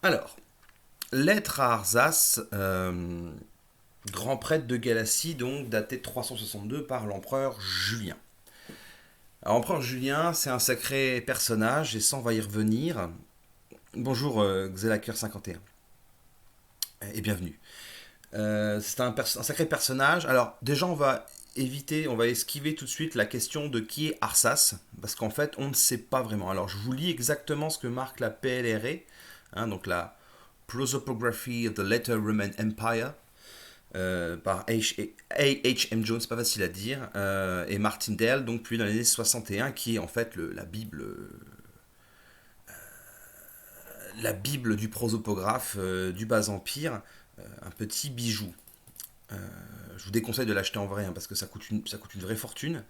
Alors, lettre à Arsas, grand prêtre de Galatie, donc daté de 362 par l'empereur Julien. Alors, l'empereur Julien, c'est un sacré personnage, et ça, on va y revenir. Bonjour, Xelaker51, et bienvenue. C'est un sacré personnage. Alors, déjà, on va esquiver tout de suite la question de qui est Arsas, parce qu'en fait, on ne sait pas vraiment. Alors, je vous lis exactement ce que marque la PLRE, donc la Prosopography of the Later Roman Empire, par H.M. Jones, pas facile à dire, et Martindale, donc puis dans les années 61, qui est en fait la Bible du prosopographe du Bas Empire, un petit bijou. Euh, je vous déconseille de l'acheter en vrai parce que ça coûte une vraie fortune.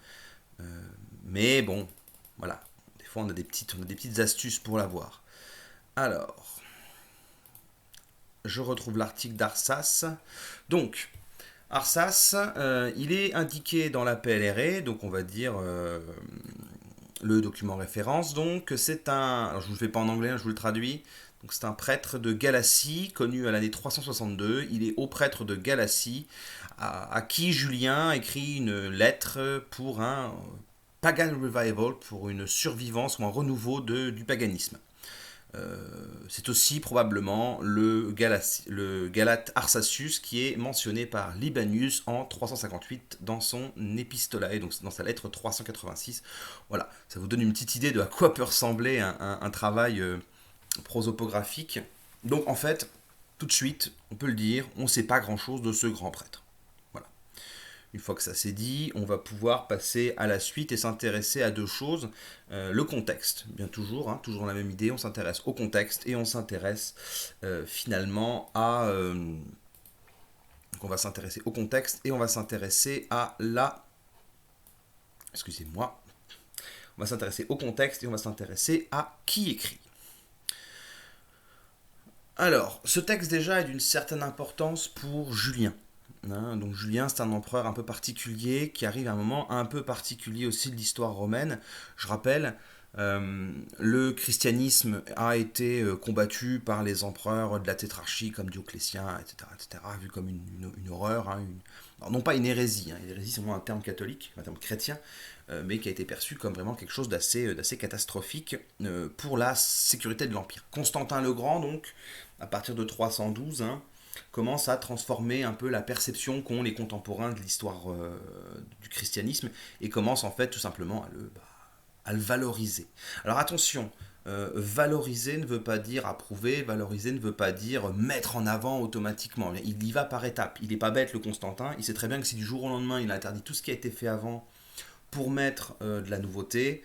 Euh, mais bon, voilà. Des fois, on a des petites astuces pour l'avoir. Alors, je retrouve l'article d'Arsas. Donc, Arsas, il est indiqué dans la PLRE, donc on va dire le document référence. Donc, c'est un. Alors, je vous le fais pas en anglais, je vous le traduis. Donc, c'est un prêtre de Galatie, connu à l'année 362. Il est haut prêtre de Galatie, à qui Julien écrit une lettre pour un pagan revival, pour une survivance ou un renouveau du paganisme. C'est aussi probablement le Galate Arsacius qui est mentionné par Libanius en 358 dans son épistolae, donc dans sa lettre 386. Voilà, ça vous donne une petite idée de à quoi peut ressembler un travail prosopographique. Donc en fait, tout de suite, on peut le dire, on ne sait pas grand-chose de ce grand prêtre. Voilà. Une fois que ça s'est dit, on va pouvoir passer à la suite et s'intéresser à deux choses. Le contexte, bien toujours, toujours la même idée, on s'intéresse au contexte et on s'intéresse finalement à... donc on va s'intéresser au contexte et on va s'intéresser à la... Excusez-moi. On va s'intéresser au contexte et on va s'intéresser à qui écrit. Alors, ce texte déjà est d'une certaine importance pour Julien. Donc Julien, c'est un empereur un peu particulier qui arrive à un moment un peu particulier aussi de l'histoire romaine. Je rappelle, le christianisme a été combattu par les empereurs de la tétrarchie comme Dioclétien, etc., etc., vu comme une horreur. Alors, non pas une hérésie, l'hérésie c'est vraiment un terme catholique, un terme chrétien, mais qui a été perçu comme vraiment quelque chose d'assez catastrophique pour la sécurité de l'Empire. Constantin le Grand, donc, à partir de 312, commence à transformer un peu la perception qu'ont les contemporains de l'histoire du christianisme et commence en fait tout simplement à le valoriser. Alors attention, valoriser ne veut pas dire approuver, valoriser ne veut pas dire mettre en avant automatiquement. Il y va par étapes. Il n'est pas bête le Constantin, il sait très bien que si du jour au lendemain il interdit tout ce qui a été fait avant pour mettre de la nouveauté,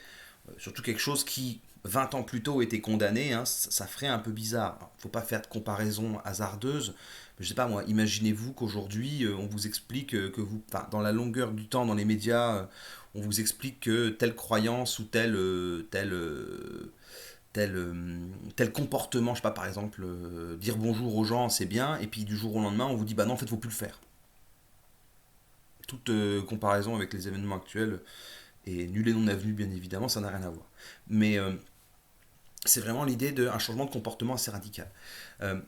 surtout quelque chose qui 20 ans plus tôt était condamné, ça ferait un peu bizarre. Il ne faut pas faire de comparaison hasardeuse. Mais je sais pas moi, imaginez-vous qu'aujourd'hui on vous explique que vous, enfin, dans la longueur du temps dans les médias, on vous explique que telle croyance ou tel comportement, je sais pas par exemple, dire bonjour aux gens c'est bien, et puis du jour au lendemain on vous dit bah non en fait faut plus le faire. Toute comparaison avec les événements actuels et nul et non avenu bien évidemment, ça n'a rien à voir. Mais c'est vraiment l'idée d'un changement de comportement assez radical. Euh,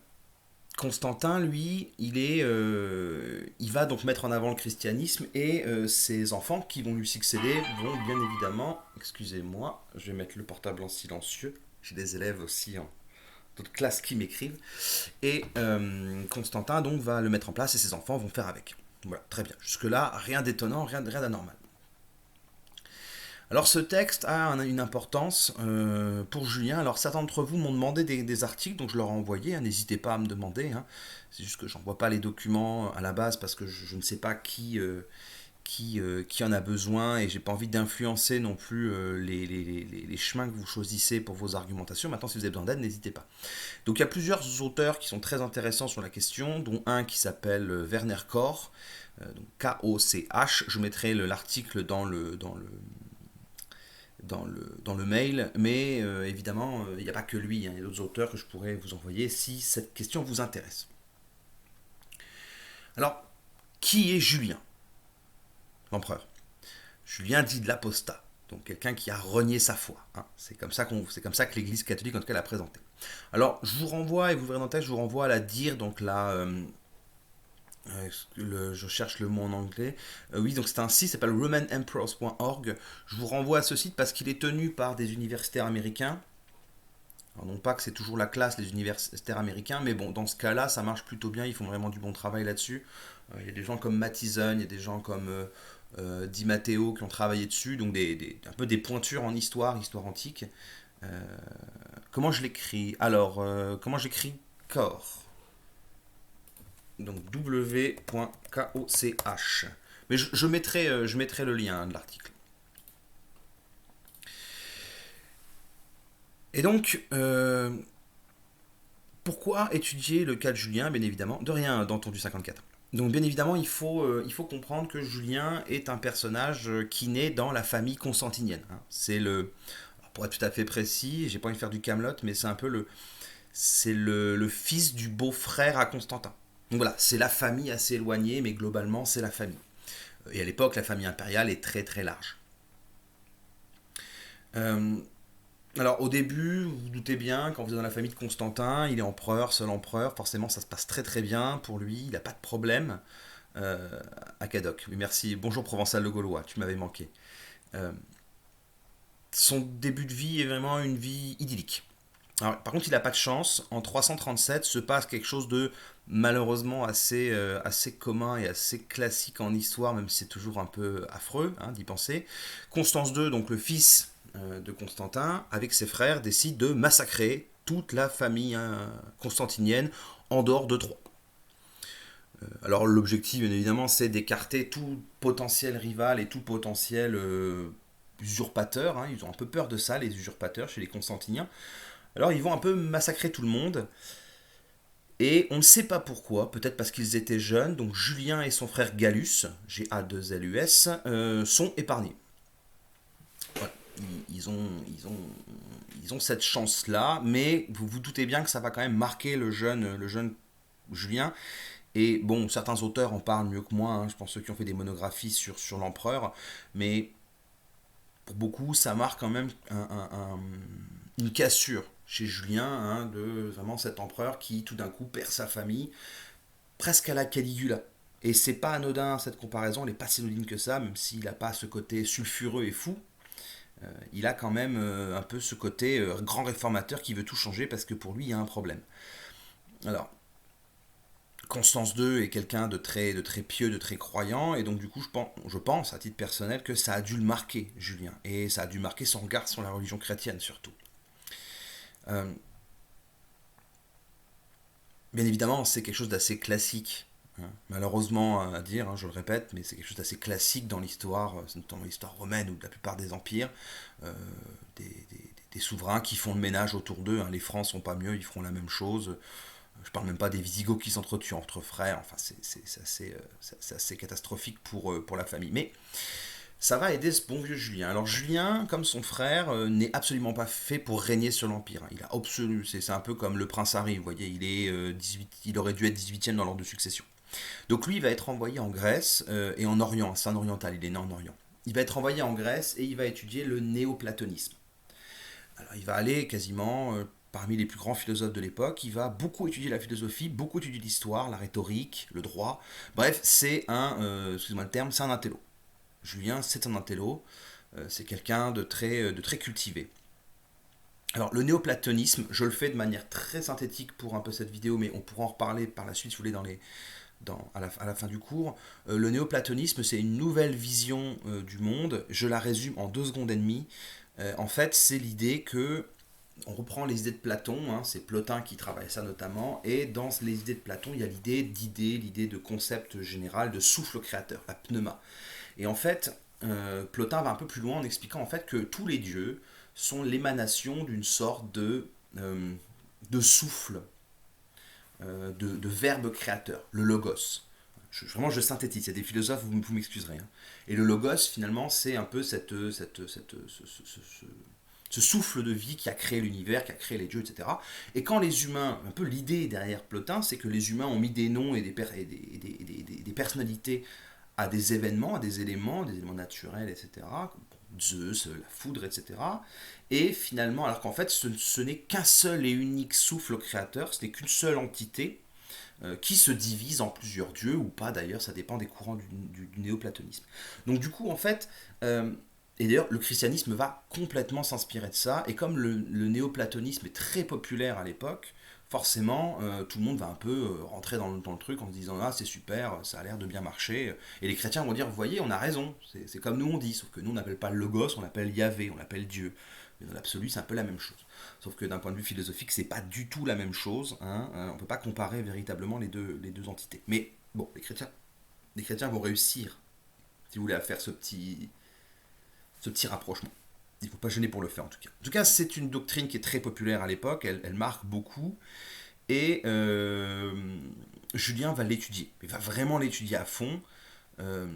Constantin, lui, il va donc mettre en avant le christianisme et ses enfants qui vont lui succéder vont bien évidemment, excusez-moi, je vais mettre le portable en silencieux, j'ai des élèves aussi en d'autres classes qui m'écrivent, et Constantin donc va le mettre en place et ses enfants vont faire avec. Voilà, très bien. Jusque-là, rien d'étonnant, rien d'anormal. Alors ce texte a une importance pour Julien. Alors certains d'entre vous m'ont demandé des articles, donc je leur ai envoyé. N'hésitez pas à me demander. C'est juste que j'envoie pas les documents à la base parce que je ne sais pas qui en a besoin et j'ai pas envie d'influencer non plus les chemins que vous choisissez pour vos argumentations. Maintenant, si vous avez besoin d'aide, n'hésitez pas. Donc il y a plusieurs auteurs qui sont très intéressants sur la question, dont un qui s'appelle Werner Koch, donc K-O-C-H. Je mettrai l'article dans le mail, mais évidemment, il n'y a pas que lui, il y a d'autres auteurs que je pourrais vous envoyer si cette question vous intéresse. Alors, qui est Julien, l'empereur? Julien dit de l'apostat. Donc quelqu'un qui a renié sa foi, hein. C'est comme ça que l'Église catholique en tout cas l'a présenté. Alors je vous renvoie, et vous verrez dans le texte, je vous renvoie à la dire, donc là, je cherche le mot en anglais. Oui, donc c'est un site qui s'appelle romanemperors.org. Je vous renvoie à ce site parce qu'il est tenu par des universitaires américains. Alors non pas que c'est toujours la classe, les universitaires américains, mais bon, dans ce cas-là, ça marche plutôt bien, ils font vraiment du bon travail là-dessus. Il y a des gens comme Mattison, il y a des gens comme Di Matteo qui ont travaillé dessus, donc un peu des pointures en histoire, histoire antique. Euh, Comment je l'écris? Alors, comment j'écris corps? Donc w.koch. Mais je mettrai le lien, hein, de l'article. Et donc, pourquoi étudier le cas de Julien? Bien évidemment, de rien dans ton du 54. Donc bien évidemment, il faut comprendre que Julien est un personnage qui naît dans la famille constantinienne, hein. C'est le, alors, pour être tout à fait précis, j'ai pas envie de faire du Camelot, mais c'est le fils du beau-frère à Constantin. Donc voilà, c'est la famille assez éloignée, mais globalement c'est la famille. Et à l'époque, la famille impériale est très très large. Euh, alors au début, vous vous doutez bien, quand vous êtes dans la famille de Constantin, il est empereur, seul empereur, forcément ça se passe très très bien pour lui, il n'a pas de problème. À Cadoc, oui merci, bonjour Provençal le Gaulois, tu m'avais manqué. Euh, Son début de vie est vraiment une vie idyllique. Alors, par contre, il n'a pas de chance. En 337 se passe quelque chose de malheureusement assez commun et assez classique en histoire, même si c'est toujours un peu affreux, hein, d'y penser. Constance II, donc le fils de Constantin, avec ses frères, décide de massacrer toute la famille, hein, constantinienne en dehors de Troie. Alors l'objectif, bien évidemment, c'est d'écarter tout potentiel rival et tout potentiel usurpateur, hein. Ils ont un peu peur de ça, les usurpateurs, chez les Constantiniens. Alors ils vont un peu massacrer tout le monde, et on ne sait pas pourquoi, peut-être parce qu'ils étaient jeunes, donc Julien et son frère Gallus, G-A-2-L-U-S, sont épargnés. Voilà. Ils ont cette chance-là, mais vous vous doutez bien que ça va quand même marquer le jeune Julien. Et bon, certains auteurs en parlent mieux que moi, hein, je pense ceux qui ont fait des monographies sur l'empereur, mais pour beaucoup, ça marque quand même une cassure chez Julien, hein, de vraiment cet empereur qui tout d'un coup perd sa famille, presque à la Caligula. Et c'est pas anodin cette comparaison, elle n'est pas si anodine que ça, même s'il n'a pas ce côté sulfureux et fou. Il a quand même un peu ce côté grand réformateur qui veut tout changer parce que pour lui il y a un problème. Alors, Constance II est quelqu'un de très pieux, de très croyant, et donc du coup je pense, à titre personnel, que ça a dû le marquer, Julien, et ça a dû marquer son regard sur la religion chrétienne surtout. Euh, Bien évidemment, c'est quelque chose d'assez classique, hein. Malheureusement à dire, hein, je le répète, mais c'est quelque chose d'assez classique dans l'histoire, notamment l'histoire romaine ou de la plupart des empires, euh, des souverains qui font le ménage autour d'eux, hein. Les Francs sont pas mieux, ils feront la même chose. Je parle même pas des Visigoths qui s'entretuent entre frères, enfin c'est assez catastrophique pour la famille. Mais ça va aider ce bon vieux Julien. Alors Julien, comme son frère, n'est absolument pas fait pour régner sur l'Empire. Il a absolu, c'est un peu comme le prince Harry, vous voyez, il aurait dû être 18e dans l'ordre de succession. Donc lui, il va être envoyé en Grèce et en Orient, c'est un oriental, il est né en Orient. Il va être envoyé en Grèce et il va étudier le néoplatonisme. Alors il va aller quasiment parmi les plus grands philosophes de l'époque, il va beaucoup étudier la philosophie, beaucoup étudier l'histoire, la rhétorique, le droit. Bref, c'est excusez-moi le terme, c'est un intello. Julien, c'est un intello, c'est quelqu'un de très cultivé. Alors le néoplatonisme, je le fais de manière très synthétique pour un peu cette vidéo, mais on pourra en reparler par la suite si vous voulez à la fin du cours. Le néoplatonisme, c'est une nouvelle vision du monde. Je la résume en 2 secondes et demie. En fait, c'est l'idée que on reprend les idées de Platon, hein, c'est Plotin qui travaille ça notamment, et dans les idées de Platon, il y a l'idée de concept général, de souffle créateur, la pneuma. Et en fait, Plotin va un peu plus loin en expliquant en fait que tous les dieux sont l'émanation d'une sorte de souffle, de verbe créateur, le logos. Vraiment, je synthétise, il y a des philosophes, vous m'excuserez, hein. Et le logos, finalement, c'est un peu ce souffle de vie qui a créé l'univers, qui a créé les dieux, etc. Et quand les humains, un peu l'idée derrière Plotin, c'est que les humains ont mis des noms et des personnalités à des événements naturels, etc., Zeus, la foudre, etc. Et finalement, alors qu'en fait, ce n'est qu'un seul et unique souffle créateur, ce n'est qu'une seule entité qui se divise en plusieurs dieux, ou pas d'ailleurs, ça dépend des courants du néoplatonisme. Donc du coup, en fait, et d'ailleurs, le christianisme va complètement s'inspirer de ça, et comme le néoplatonisme est très populaire à l'époque, forcément, tout le monde va un peu rentrer dans le truc en se disant ah c'est super, ça a l'air de bien marcher. Et les chrétiens vont dire vous voyez, on a raison, c'est comme nous on dit, sauf que nous on n'appelle pas le logos, on l'appelle Yahvé, on l'appelle Dieu. Mais dans l'absolu, c'est un peu la même chose. Sauf que d'un point de vue philosophique, c'est pas du tout la même chose. Hein. On ne peut pas comparer véritablement les deux entités. Mais bon, les chrétiens vont réussir, si vous voulez, à faire ce petit rapprochement. Il ne faut pas gêner pour le faire en tout cas. En tout cas, c'est une doctrine qui est très populaire à l'époque, elle marque beaucoup, et Julien va l'étudier. Il va vraiment l'étudier à fond. Euh,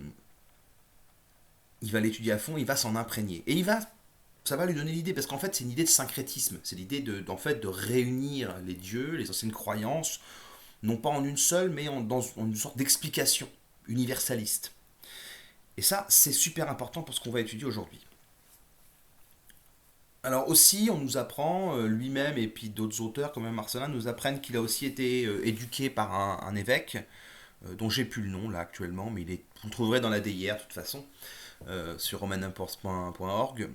il va l'étudier à fond, il va s'en imprégner. Et ça va lui donner l'idée, parce qu'en fait, c'est une idée de syncrétisme. C'est l'idée de réunir les dieux, les anciennes croyances, non pas en une seule, mais en une sorte d'explication universaliste. Et ça, c'est super important pour ce qu'on va étudier aujourd'hui. Alors aussi, on nous apprend, lui-même et puis d'autres auteurs comme Marcelin nous apprennent qu'il a aussi été éduqué par un évêque, dont j'ai plus le nom là actuellement, mais vous le trouverez dans la DIR de toute façon, sur romanimports.org.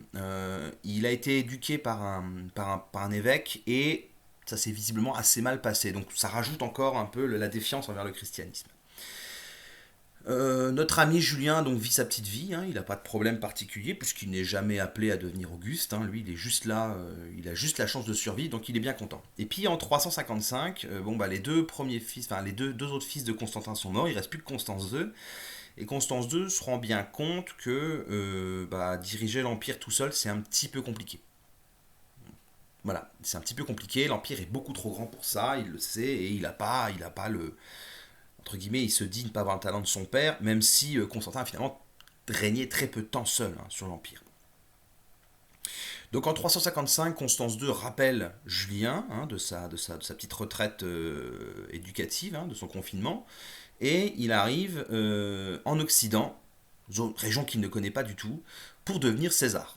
Il a été éduqué par un évêque et ça s'est visiblement assez mal passé. Donc ça rajoute encore un peu la défiance envers le christianisme. Notre ami Julien donc vit sa petite vie, hein, il n'a pas de problème particulier puisqu'il n'est jamais appelé à devenir Auguste, hein, lui il est juste là, il a juste la chance de survivre donc il est bien content. Et puis en 355, bon, bah, les deux premiers fils, enfin les deux autres fils de Constantin sont morts, il reste plus que Constance II, et Constance II se rend bien compte que bah, diriger l'Empire tout seul c'est un petit peu compliqué. Voilà, c'est un petit peu compliqué, l'Empire est beaucoup trop grand pour ça, il le sait, et il a pas le, entre guillemets, il se dit ne pas avoir le talent de son père, même si Constantin a finalement régné très peu de temps seul hein, sur l'Empire. Donc en 355, Constance II rappelle Julien hein, de sa petite retraite éducative, hein, de son confinement, et il arrive en Occident, région qu'il ne connaît pas du tout, pour devenir César.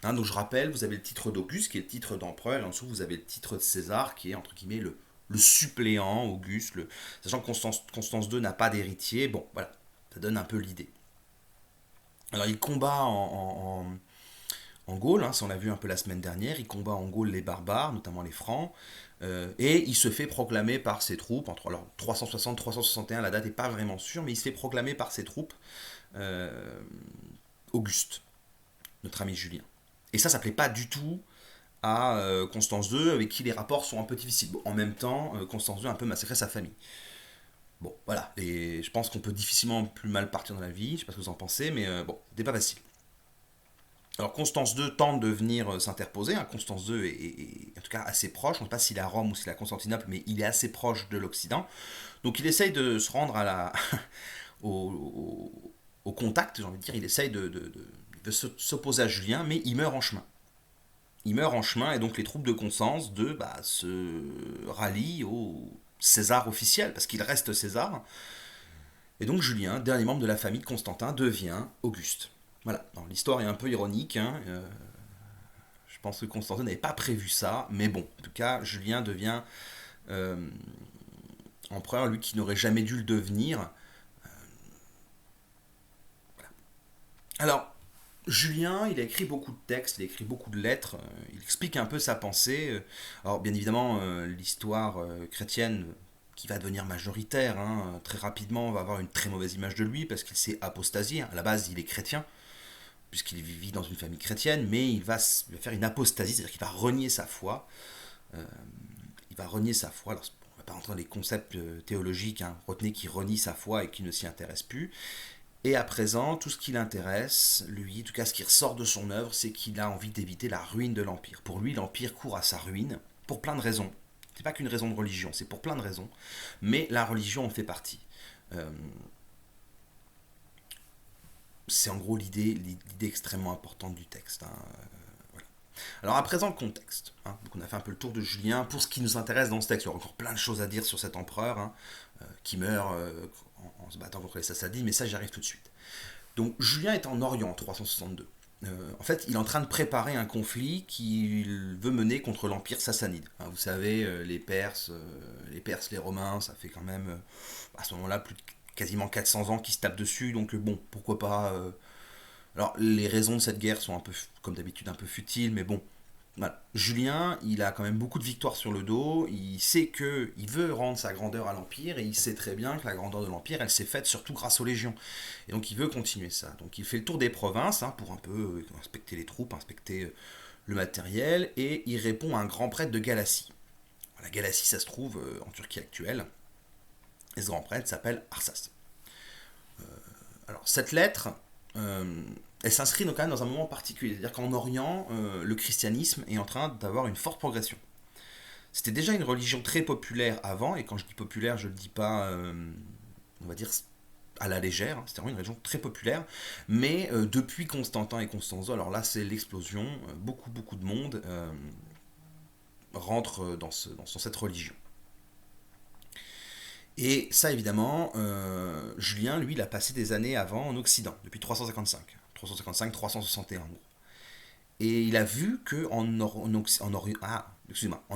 Hein, donc je rappelle, vous avez le titre d'Auguste qui est le titre d'empereur, et en dessous vous avez le titre de César qui est entre guillemets le suppléant Auguste, sachant que Constance II n'a pas d'héritier. Bon, voilà, ça donne un peu l'idée. Alors il combat en Gaule, hein, ça on l'a vu un peu la semaine dernière, il combat en Gaule les barbares, notamment les Francs, et il se fait proclamer par ses troupes, alors 360-361, la date n'est pas vraiment sûre, mais il se fait proclamer par ses troupes euh, Auguste, notre ami Julien. Et ça plaît pas du tout à Constance II, avec qui les rapports sont un peu difficiles. Bon, en même temps, Constance II a un peu massacré sa famille. Bon, voilà, et je pense qu'on peut difficilement plus mal partir dans la vie, je sais pas ce que vous en pensez, mais bon, c'était pas facile. Alors Constance II tente de venir s'interposer, hein. Constance II est en tout cas assez proche, on ne sait pas s'il est à Rome ou s'il est à Constantinople, mais il est assez proche de l'Occident. Donc il essaye de se rendre au, au contact, j'ai envie de dire, il essaye de s'opposer à Julien, mais il meurt en chemin. Il meurt en chemin et donc les troupes de Constance II bah, se rallient au César officiel, parce qu'il reste César. Et donc Julien, dernier membre de la famille de Constantin, devient Auguste. Voilà, l'histoire est un peu ironique, hein. Je pense que Constantin n'avait pas prévu ça, mais bon, en tout cas, Julien devient euh, empereur, lui qui n'aurait jamais dû le devenir. Alors, Julien, il a écrit beaucoup de textes, il a écrit beaucoup de lettres, il explique un peu sa pensée. Alors, bien évidemment, l'histoire chrétienne qui va devenir majoritaire, hein, très rapidement, on va avoir une très mauvaise image de lui parce qu'il s'est apostasié. À la base, il est chrétien, puisqu'il vit dans une famille chrétienne, mais il va faire une apostasie, c'est-à-dire qu'il va renier sa foi. Euh, il va renier sa foi. Alors, on ne va pas rentrer dans les concepts théologiques, hein, retenez qu'il renie sa foi et qu'il ne s'y intéresse plus. Et à présent, tout ce qui l'intéresse, lui, en tout cas ce qui ressort de son œuvre, c'est qu'il a envie d'éviter la ruine de l'Empire. Pour lui, l'Empire court à sa ruine, pour plein de raisons. C'est pas qu'une raison de religion, c'est pour plein de raisons. Mais la religion en fait partie. Euh, c'est en gros l'idée extrêmement importante du texte. Hein. Voilà. Alors à présent, le contexte. Hein. Donc on a fait un peu le tour de Julien. Pour ce qui nous intéresse dans ce texte, il y aura encore plein de choses à dire sur cet empereur hein, qui meurt en se battant contre les Sassanides, mais ça j'y arrive tout de suite. Donc Julien est en Orient en 362. En fait, il est en train de préparer un conflit qu'il veut mener contre l'Empire sassanide. Hein, vous savez, les Romains, ça fait quand même, à ce moment-là, quasiment 400 ans qu'ils se tapent dessus, donc bon, pourquoi pas. Alors, les raisons de cette guerre sont un peu, comme d'habitude, un peu futiles, mais bon, voilà. Julien, il a quand même beaucoup de victoires sur le dos. Il sait que il veut rendre sa grandeur à l'Empire et il sait très bien que la grandeur de l'Empire, elle s'est faite surtout grâce aux légions. Et donc il veut continuer ça. Donc il fait le tour des provinces hein, pour un peu inspecter les troupes, inspecter le matériel et il répond à un grand prêtre de Galatie. La Galatie, ça se trouve en Turquie actuelle. Et ce grand prêtre s'appelle Arsas. Alors cette lettre, euh, elle s'inscrit donc quand même dans un moment particulier. C'est-à-dire qu'en Orient, le christianisme est en train d'avoir une forte progression. C'était déjà une religion très populaire avant, et quand je dis populaire, je ne le dis pas, on va dire, à la légère, hein. C'était vraiment une religion très populaire, mais depuis Constantin et Constanzo, alors là c'est l'explosion, beaucoup de monde rentre dans cette religion. Et ça évidemment, Julien, lui, il a passé des années avant en Occident, depuis 355, 361 en gros. Et il a vu que en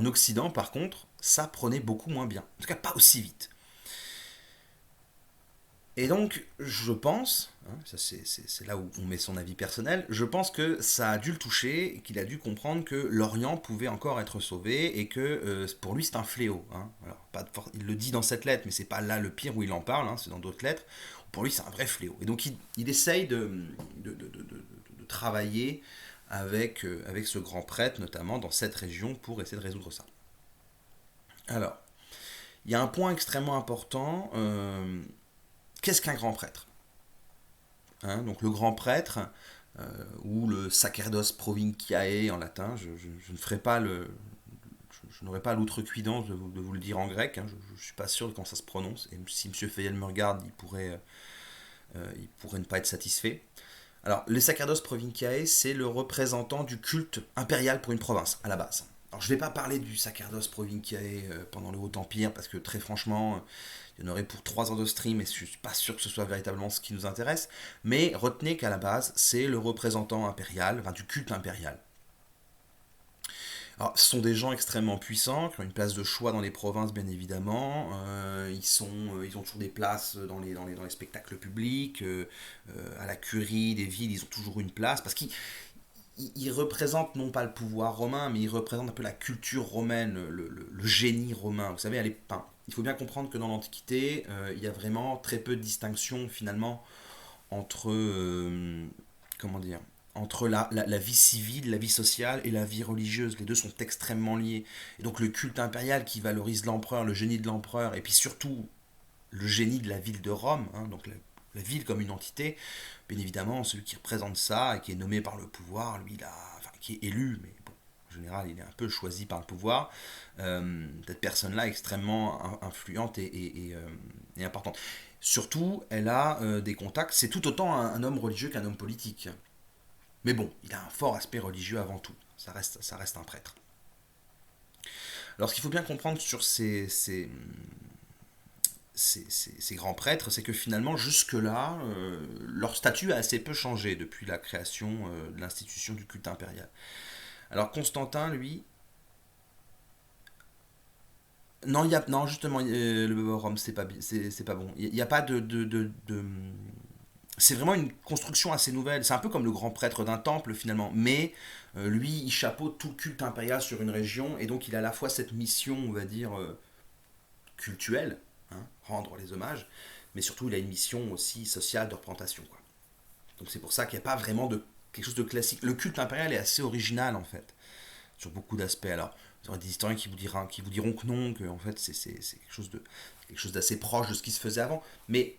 Occident, par contre, ça prenait beaucoup moins bien. En tout cas, pas aussi vite. Et donc, je pense, hein, ça c'est là où on met son avis personnel, je pense que ça a dû le toucher, et qu'il a dû comprendre que l'Orient pouvait encore être sauvé, et que pour lui c'est un fléau. Hein. Alors, il le dit dans cette lettre, mais c'est pas là le pire où il en parle, hein, c'est dans d'autres lettres. Pour lui c'est un vrai fléau. Et donc il essaye de travailler avec ce grand prêtre, notamment dans cette région, pour essayer de résoudre ça. Alors, il y a un point extrêmement important. Qu'est-ce qu'un grand prêtre? Hein, donc le grand prêtre, ou le sacerdos provinciae en latin, je ne ferai pas je n'aurai pas l'outrecuidance de vous le dire en grec, hein, je ne suis pas sûr de comment ça se prononce, et si M. Fayel me regarde, il pourrait ne pas être satisfait. Alors, les sacerdos provinciae, c'est le représentant du culte impérial pour une province, à la base. Alors, je ne vais pas parler du sacerdos provinciae pendant le Haut-Empire, parce que très franchement, il y en aurait pour 3 heures de stream, et je ne suis pas sûr que ce soit véritablement ce qui nous intéresse. Mais retenez qu'à la base, c'est le représentant impérial, enfin du culte impérial. Alors, ce sont des gens extrêmement puissants, qui ont une place de choix dans les provinces, bien évidemment. Ils ont toujours des places dans les spectacles publics, à la curie des villes, ils ont toujours une place, parce qu'ils représentent non pas le pouvoir romain, mais ils représentent un peu la culture romaine, le génie romain. Vous savez, il faut bien comprendre que dans l'Antiquité, il y a vraiment très peu de distinction, finalement, entre, comment dire, entre la vie civile, la vie sociale et la vie religieuse. Les deux sont extrêmement liés. Et donc le culte impérial qui valorise l'empereur, le génie de l'empereur, et puis surtout le génie de la ville de Rome, hein, donc la ville comme une entité, bien évidemment, celui qui représente ça et qui est nommé par le pouvoir, lui, enfin, qui est élu, mais bon, en général, il est un peu choisi par le pouvoir. Cette personne-là est extrêmement influente et importante. Surtout, elle a des contacts. C'est tout autant un homme religieux qu'un homme politique. Mais bon, il a un fort aspect religieux avant tout. Ça reste un prêtre. Alors, ce qu'il faut bien comprendre sur ces grands prêtres, c'est que finalement, jusque-là, leur statut a assez peu changé depuis la création de l'institution du culte impérial. Alors, Constantin, lui, non, non justement, le Rome, c'est pas bon. Il n'y a pas c'est vraiment une construction assez nouvelle. C'est un peu comme le grand prêtre d'un temple finalement, mais lui, il chapeaute tout le culte impérial sur une région, et donc il a à la fois cette mission, on va dire, cultuelle, hein, rendre les hommages, mais surtout il a une mission aussi sociale de représentation, quoi. Donc c'est pour ça qu'il n'y a pas vraiment de quelque chose de classique. Le culte impérial est assez original en fait, sur beaucoup d'aspects. Alors, vous aurez des historiens qui vous diront que non, que en fait c'est quelque chose d'assez proche de ce qui se faisait avant, mais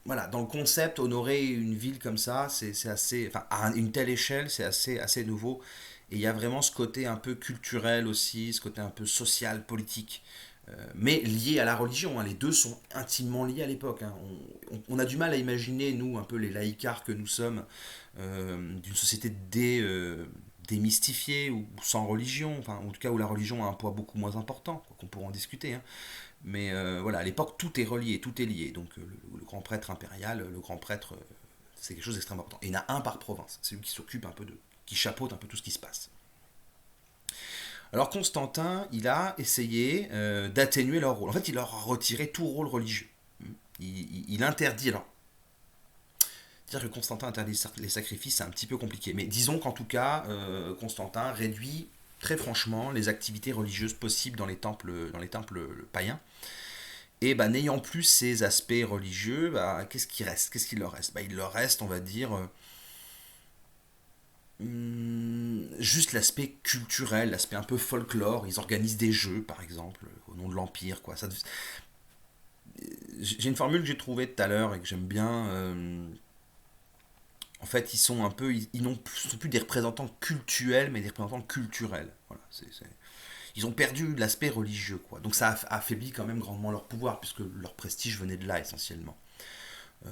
voilà, dans le concept, honorer une ville comme ça, c'est assez, enfin, à une telle échelle, c'est assez nouveau. Et il y a vraiment ce côté un peu culturel aussi, ce côté un peu social, politique, mais lié à la religion. Hein. Les deux sont intimement liés à l'époque. Hein. On a du mal à imaginer, nous, un peu les laïcards que nous sommes, d'une société démystifiée ou sans religion, enfin, en tout cas où la religion a un poids beaucoup moins important, qu'on pourra en discuter. Hein. Mais voilà, à l'époque, tout est relié, tout est lié. Donc le grand prêtre impérial, le grand prêtre C'est quelque chose d'extrêmement important. Et il y en a un par province. C'est lui qui s'occupe un peu qui chapeaute un peu tout ce qui se passe. Alors Constantin, il a essayé d'atténuer leur rôle. En fait, il leur a retiré tout rôle religieux. Il interdit. Alors, dire que Constantin interdit les sacrifices, c'est un petit peu compliqué. Mais disons qu'en tout cas, Constantin réduit très franchement les activités religieuses possibles dans les temples païens. Et bah, n'ayant plus ces aspects religieux, bah, qu'est-ce qui reste? Qu'est-ce qu'il leur reste? Bah, il leur reste, on va dire, juste l'aspect culturel, l'aspect un peu folklore. Ils organisent des jeux, par exemple, au nom de l'Empire, quoi. J'ai une formule que j'ai trouvée tout à l'heure et que j'aime bien. En fait, ils sont un peu, ils n'ont sont plus des représentants cultuels, mais des représentants culturels. Voilà, ils ont perdu l'aspect religieux, quoi. Donc ça a affaibli quand même grandement leur pouvoir, puisque leur prestige venait de là essentiellement. Euh,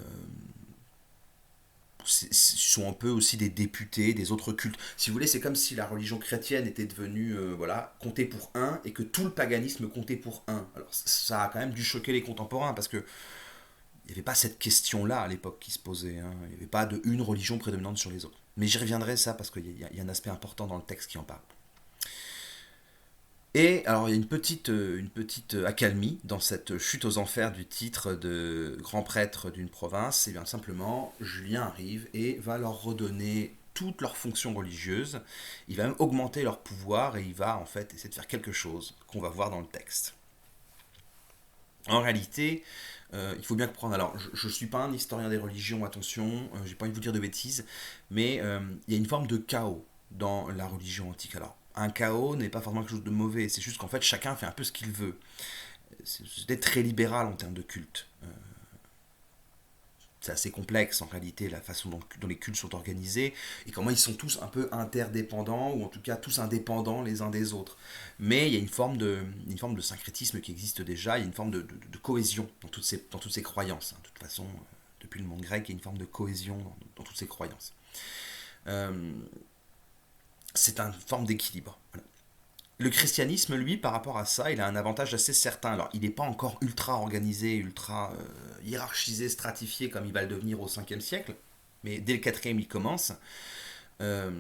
Ce sont un peu aussi des députés des autres cultes. Si vous voulez, c'est comme si la religion chrétienne était devenue, voilà, comptée pour un, et que tout le paganisme comptait pour un. Alors ça a quand même dû choquer les contemporains, parce que il n'y avait pas cette question-là à l'époque qui se posait. Hein. Il n'y avait pas de une religion prédominante sur les autres. Mais j'y reviendrai ça parce qu'il y a un aspect important dans le texte qui en parle. Et alors il y a une petite accalmie dans cette chute aux enfers du titre de grand prêtre d'une province. Et bien simplement, Julien arrive et va leur redonner toutes leurs fonctions religieuses. Il va même augmenter leur pouvoir et il va en fait essayer de faire quelque chose qu'on va voir dans le texte. En réalité, il faut bien comprendre. Alors, je ne suis pas un historien des religions, attention, j'ai pas envie de vous dire de bêtises, mais il y a une forme de chaos dans la religion antique. Alors, un chaos n'est pas forcément quelque chose de mauvais, c'est juste qu'en fait, chacun fait un peu ce qu'il veut. C'était très libéral en termes de culte. C'est assez complexe en réalité la façon dont les cultes sont organisés et comment ils sont tous un peu interdépendants ou en tout cas tous indépendants les uns des autres. Mais il y a une forme de syncrétisme qui existe déjà, il y a une forme de cohésion dans toutes ces croyances. Hein. De toute façon, depuis le monde grec, il y a une forme de cohésion dans toutes ces croyances. Euh, c'est une forme d'équilibre. Voilà. Le christianisme, lui, par rapport à ça, il a un avantage assez certain. Alors, il n'est pas encore ultra organisé, ultra hiérarchisé, stratifié comme il va le devenir au 5e siècle, mais dès le 4e, il commence. Euh,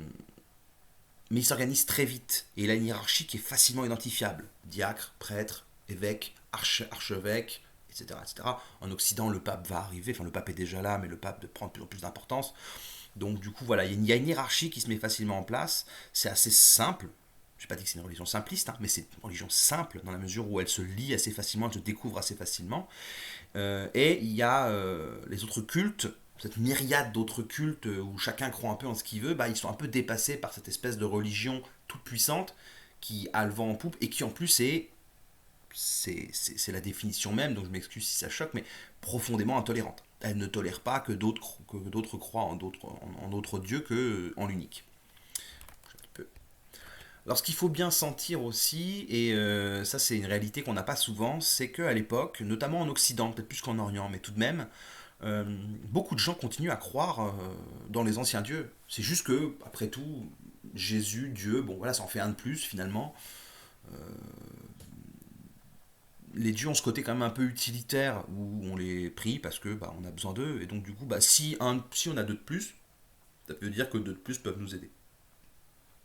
mais il s'organise très vite, et il a une hiérarchie qui est facilement identifiable. Diacre, prêtre, évêque, archevêque, etc., etc. En Occident, le pape va arriver, enfin le pape est déjà là, mais le pape prend de plus en plus d'importance. Donc du coup, voilà, il y a une hiérarchie qui se met facilement en place. C'est assez simple. Je n'ai pas dit que c'est une religion simpliste, hein, mais c'est une religion simple dans la mesure où elle se lie assez facilement, elle se découvre assez facilement. Et il y a les autres cultes, cette myriade d'autres cultes où chacun croit un peu en ce qu'il veut, bah, ils sont un peu dépassés par cette espèce de religion toute puissante qui a le vent en poupe et qui en plus c'est la définition même, donc je m'excuse si ça choque, mais profondément intolérante. Elle ne tolère pas que d'autres croient en d'autres dieux qu'en l'unique. Alors ce qu'il faut bien sentir aussi, et ça c'est une réalité qu'on n'a pas souvent, c'est qu'à l'époque, notamment en Occident, peut-être plus qu'en Orient, mais tout de même, euh, beaucoup de gens continuent à croire dans les anciens dieux. C'est juste que, après tout, Jésus, Dieu, bon voilà, ça en fait un de plus finalement. Les dieux ont ce côté quand même un peu utilitaire où on les prie parce que bah, on a besoin d'eux, et donc du coup, bah, si on a deux de plus, ça veut dire que deux de plus peuvent nous aider.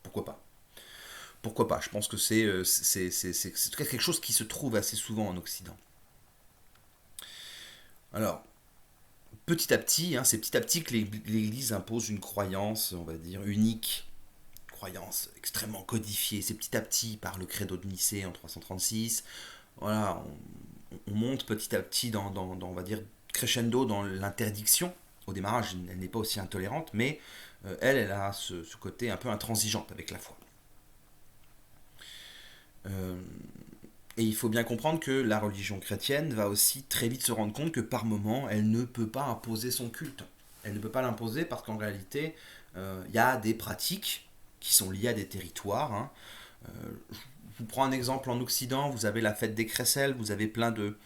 Pourquoi pas? Pourquoi pas? Je pense que c'est quelque chose qui se trouve assez souvent en Occident. Alors, petit à petit, hein, c'est petit à petit que l'Église impose une croyance, on va dire, unique, croyance extrêmement codifiée. C'est petit à petit par le credo de Nicée en 336. Voilà, on monte petit à petit on va dire, crescendo dans l'interdiction. Au démarrage, elle n'est pas aussi intolérante, mais elle a ce côté un peu intransigeante avec la foi. Euh, Et il faut bien comprendre que la religion chrétienne va aussi très vite se rendre compte que par moment, elle ne peut pas imposer son culte. Elle ne peut pas l'imposer parce qu'en réalité, il y a des pratiques qui sont liées à des territoires, hein, Je vous prends un exemple en Occident, vous avez la fête des Crécelles, vous avez plein de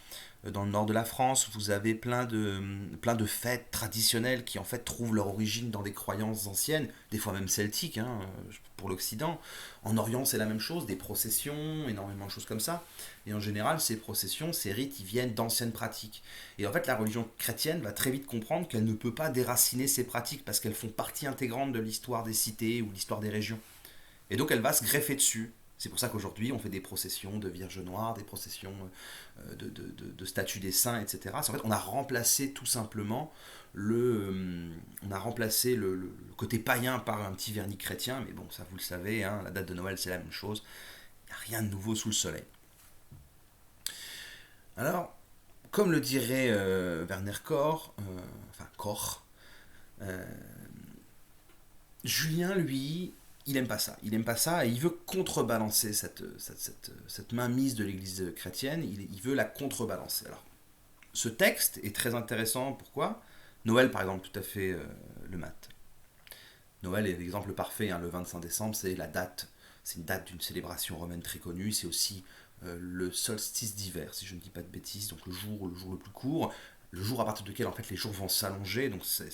dans le nord de la France, vous avez plein de fêtes traditionnelles qui en fait trouvent leur origine dans des croyances anciennes, des fois même celtiques, hein, pour l'Occident. En Orient, c'est la même chose, des processions, énormément de choses comme ça. Et en général, ces processions, ces rites, ils viennent d'anciennes pratiques. Et en fait, la religion chrétienne va très vite comprendre qu'elle ne peut pas déraciner ces pratiques parce qu'elles font partie intégrante de l'histoire des cités ou l'histoire des régions. Et donc elle va se greffer dessus. C'est pour ça qu'aujourd'hui on fait des processions de Vierge Noire, des processions de statues des saints, etc. C'est en fait on a remplacé tout simplement on a remplacé le côté païen par un petit vernis chrétien, mais bon ça vous le savez, hein, la date de Noël c'est la même chose, il n'y a rien de nouveau sous le soleil. Alors, comme le dirait Werner Koch, enfin Koch, euh, Julien, lui, il aime pas ça. Il aime pas ça et il veut contrebalancer cette mainmise de l'Église chrétienne. Il veut la contrebalancer. Alors, ce texte est très intéressant. Pourquoi? Noël, par exemple, tout à fait le mat. Noël est l'exemple parfait. Hein, le 25 décembre, c'est la date. C'est une date d'une célébration romaine très connue. C'est aussi le solstice d'hiver, si je ne dis pas de bêtises. Donc le jour le plus court, le jour à partir duquel en fait les jours vont s'allonger. Donc c'est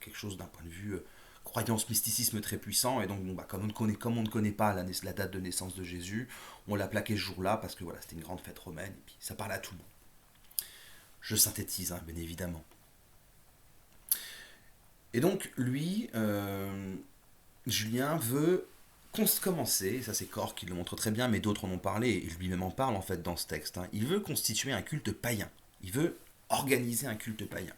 quelque chose d'un point de vue croyance, mysticisme très puissant. Et donc bon, bah, comme on ne connaît pas la date de naissance de Jésus, on l'a plaqué ce jour-là parce que voilà, c'était une grande fête romaine. Et puis ça parle à tout le monde. Je synthétise, hein, bien évidemment. Et donc lui, Julien veut commencer, ça c'est Corps qui le montre très bien, mais d'autres en ont parlé, et lui-même en parle en fait dans ce texte, hein. Il veut constituer un culte païen, il veut organiser un culte païen,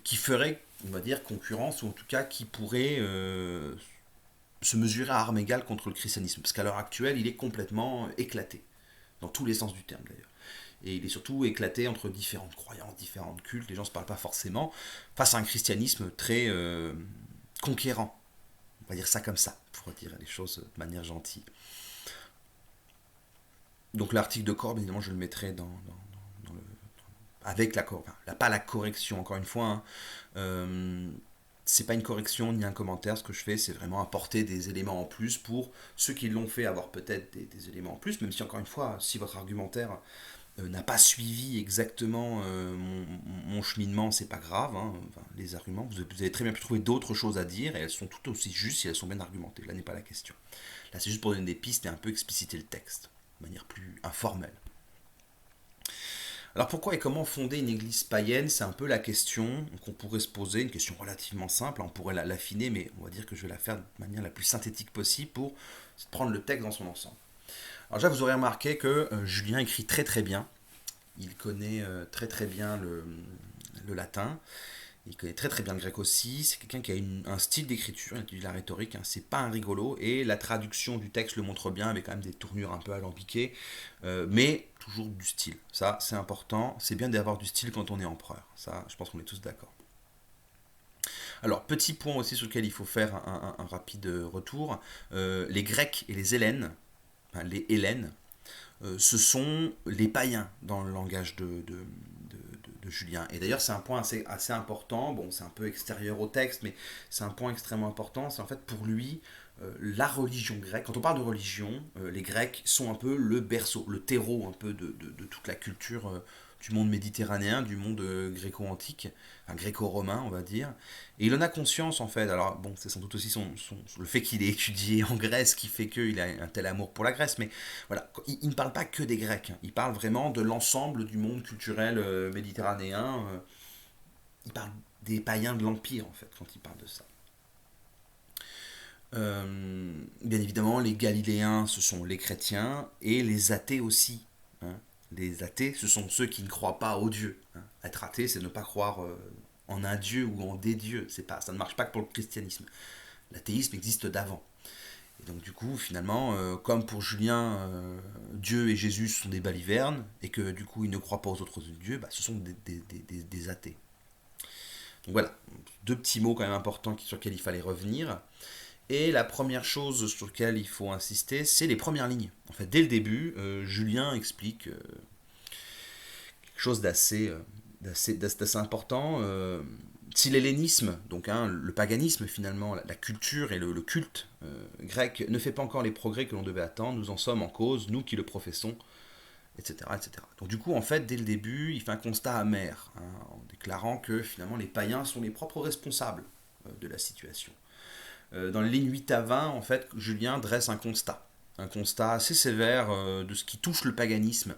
qui ferait, on va dire, concurrence, ou en tout cas qui pourrait se mesurer à armes égales contre le christianisme, parce qu'à l'heure actuelle il est complètement éclaté, dans tous les sens du terme d'ailleurs. Et il est surtout éclaté entre différentes croyances, différentes cultes, les gens ne se parlent pas forcément, face à un christianisme très conquérant. On va dire ça comme ça, pour dire les choses de manière gentille. Donc l'article de Corbe, évidemment, je le mettrai dans le, avec la correction, enfin, pas la correction, encore une fois. Hein. C'est pas une correction ni un commentaire, ce que je fais, c'est vraiment apporter des éléments en plus pour ceux qui l'ont fait avoir peut-être des éléments en plus, même si encore une fois, si votre argumentaire n'a pas suivi exactement mon cheminement, c'est pas grave. Hein. Enfin, les arguments, vous avez très bien pu trouver d'autres choses à dire et elles sont tout aussi justes si elles sont bien argumentées. Là n'est pas la question. Là c'est juste pour donner des pistes et un peu expliciter le texte de manière plus informelle. Alors pourquoi et comment fonder une église païenne? C'est un peu la question qu'on pourrait se poser, une question relativement simple, on pourrait l'affiner, mais on va dire que je vais la faire de manière la plus synthétique possible pour prendre le texte dans son ensemble. Alors déjà, vous aurez remarqué que Julien écrit très très bien. Il connaît très très bien le latin. Il connaît très très bien le grec aussi. C'est quelqu'un qui a un style d'écriture, il utilise la rhétorique. Hein, c'est pas un rigolo. Et la traduction du texte le montre bien, avec quand même des tournures un peu alambiquées. Mais toujours du style. Ça, c'est important. C'est bien d'avoir du style quand on est empereur. Ça, je pense qu'on est tous d'accord. Alors, petit point aussi sur lequel il faut faire un rapide retour. Les Grecs et les Hellènes, enfin, les Hellènes, ce sont les païens dans le langage de Julien. Et d'ailleurs, c'est un point assez important. Bon, c'est un peu extérieur au texte, mais c'est un point extrêmement important. C'est en fait pour lui la religion grecque. Quand on parle de religion, les Grecs sont un peu le berceau, le terreau un peu de toute la culture du monde méditerranéen, du monde gréco-antique, enfin gréco-romain, on va dire. Et il en a conscience en fait. Alors bon, c'est sans doute aussi le fait qu'il ait étudié en Grèce qui fait qu'il a un tel amour pour la Grèce. Mais voilà, il ne parle pas que des Grecs. Hein. Il parle vraiment de l'ensemble du monde culturel méditerranéen. Il parle des païens de l'Empire en fait quand il parle de ça. Bien évidemment, les Galiléens, ce sont les chrétiens et les athées aussi. Hein. Les athées, ce sont ceux qui ne croient pas au Dieu. Hein. Être athée, c'est ne pas croire en un Dieu ou en des dieux. Ça ne marche pas que pour le christianisme. L'athéisme existe d'avant. Et donc du coup, finalement, comme pour Julien, Dieu et Jésus sont des balivernes, et que du coup, ils ne croient pas aux autres dieux, bah, ce sont des athées. Donc voilà, deux petits mots quand même importants sur lesquels il fallait revenir. Et la première chose sur laquelle il faut insister, c'est les premières lignes. En fait, dès le début, Julien explique quelque chose d'assez important. Si l'hellénisme, donc le paganisme finalement, la culture et le culte grec ne fait pas encore les progrès que l'on devait attendre, nous en sommes en cause, nous qui le professons, etc., etc. Donc du coup, en fait, dès le début, il fait un constat amer, en déclarant que finalement les païens sont les propres responsables de la situation. Dans les lignes 8 à 20, en fait, Julien dresse un constat assez sévère de ce qui touche le paganisme,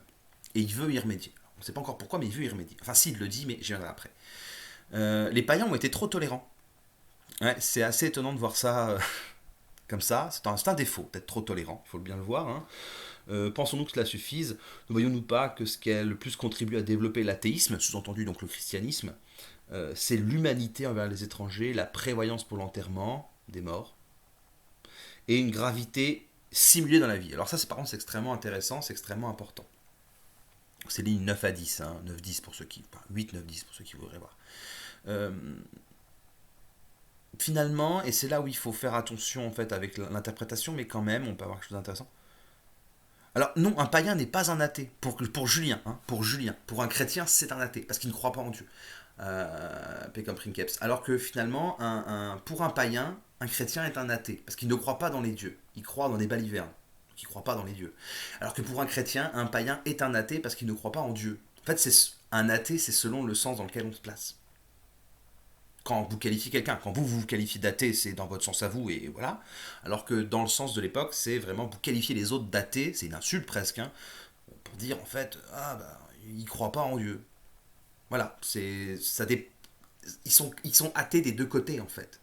et il veut y remédier. On ne sait pas encore pourquoi, mais il veut y remédier. Enfin, si, il le dit, mais j'y viendrai après. Les païens ont été trop tolérants. Ouais, c'est assez étonnant de voir ça comme ça. C'est un défaut d'être trop tolérant, il faut bien le voir. Pensons-nous que cela suffise? Ne voyons-nous pas que ce qui a le plus contribué à développer l'athéisme, sous-entendu donc le christianisme, c'est l'humanité envers les étrangers, la prévoyance pour l'enterrement des morts, et une gravité simulée dans la vie. Alors ça, par contre, c'est extrêmement intéressant, c'est extrêmement important. C'est ligne 9 à 10, 9-10 pour ceux qui... Enfin, 8, 9, 10 pour ceux qui voudraient voir. Euh, Finalement, et c'est là où il faut faire attention en fait avec l'interprétation, mais quand même, on peut avoir quelque chose d'intéressant. Alors non, un païen n'est pas un athée. Pour Julien, pour Julien, pour un chrétien, c'est un athée parce qu'il ne croit pas en Dieu. Pecum princeps. Alors que finalement, pour un païen, un chrétien est un athée parce qu'il ne croit pas dans les dieux. Il croit dans des balivernes. Donc il ne croit pas dans les dieux. Alors que pour un chrétien, un païen est un athée parce qu'il ne croit pas en Dieu. En fait, un athée, c'est selon le sens dans lequel on se place. Quand vous qualifiez quelqu'un. Quand vous qualifiez d'athée, c'est dans votre sens à vous, et voilà. Alors que dans le sens de l'époque, c'est vraiment vous qualifiez les autres d'athées, c'est une insulte presque, pour dire en fait, ils croient pas en Dieu. Voilà, ils sont athées des deux côtés en fait,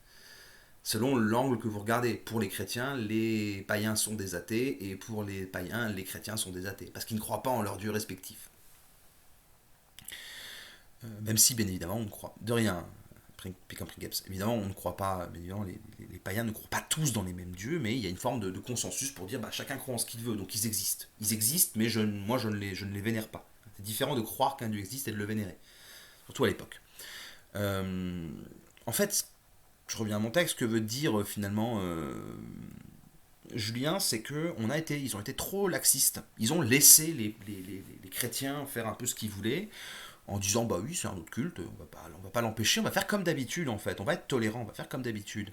selon l'angle que vous regardez. Pour les chrétiens, les païens sont des athées, et pour les païens, les chrétiens sont des athées, parce qu'ils ne croient pas en leurs dieux respectifs. Même si, bien évidemment, on ne croit de rien. Évidemment, on ne croit pas, évidemment, les païens ne croient pas tous dans les mêmes dieux, mais il y a une forme de consensus pour dire chacun croit en ce qu'il veut, donc ils existent. Ils existent, mais moi je ne les vénère pas. C'est différent de croire qu'un dieu existe et de le vénérer, surtout à l'époque. Euh, En fait, je reviens à mon texte, ce que veut dire finalement Julien, c'est que ils ont été trop laxistes. Ils ont laissé les chrétiens faire un peu ce qu'ils voulaient, en disant bah oui c'est un autre culte, on va pas l'empêcher, on va faire comme d'habitude en fait, on va être tolérant, on va faire comme d'habitude.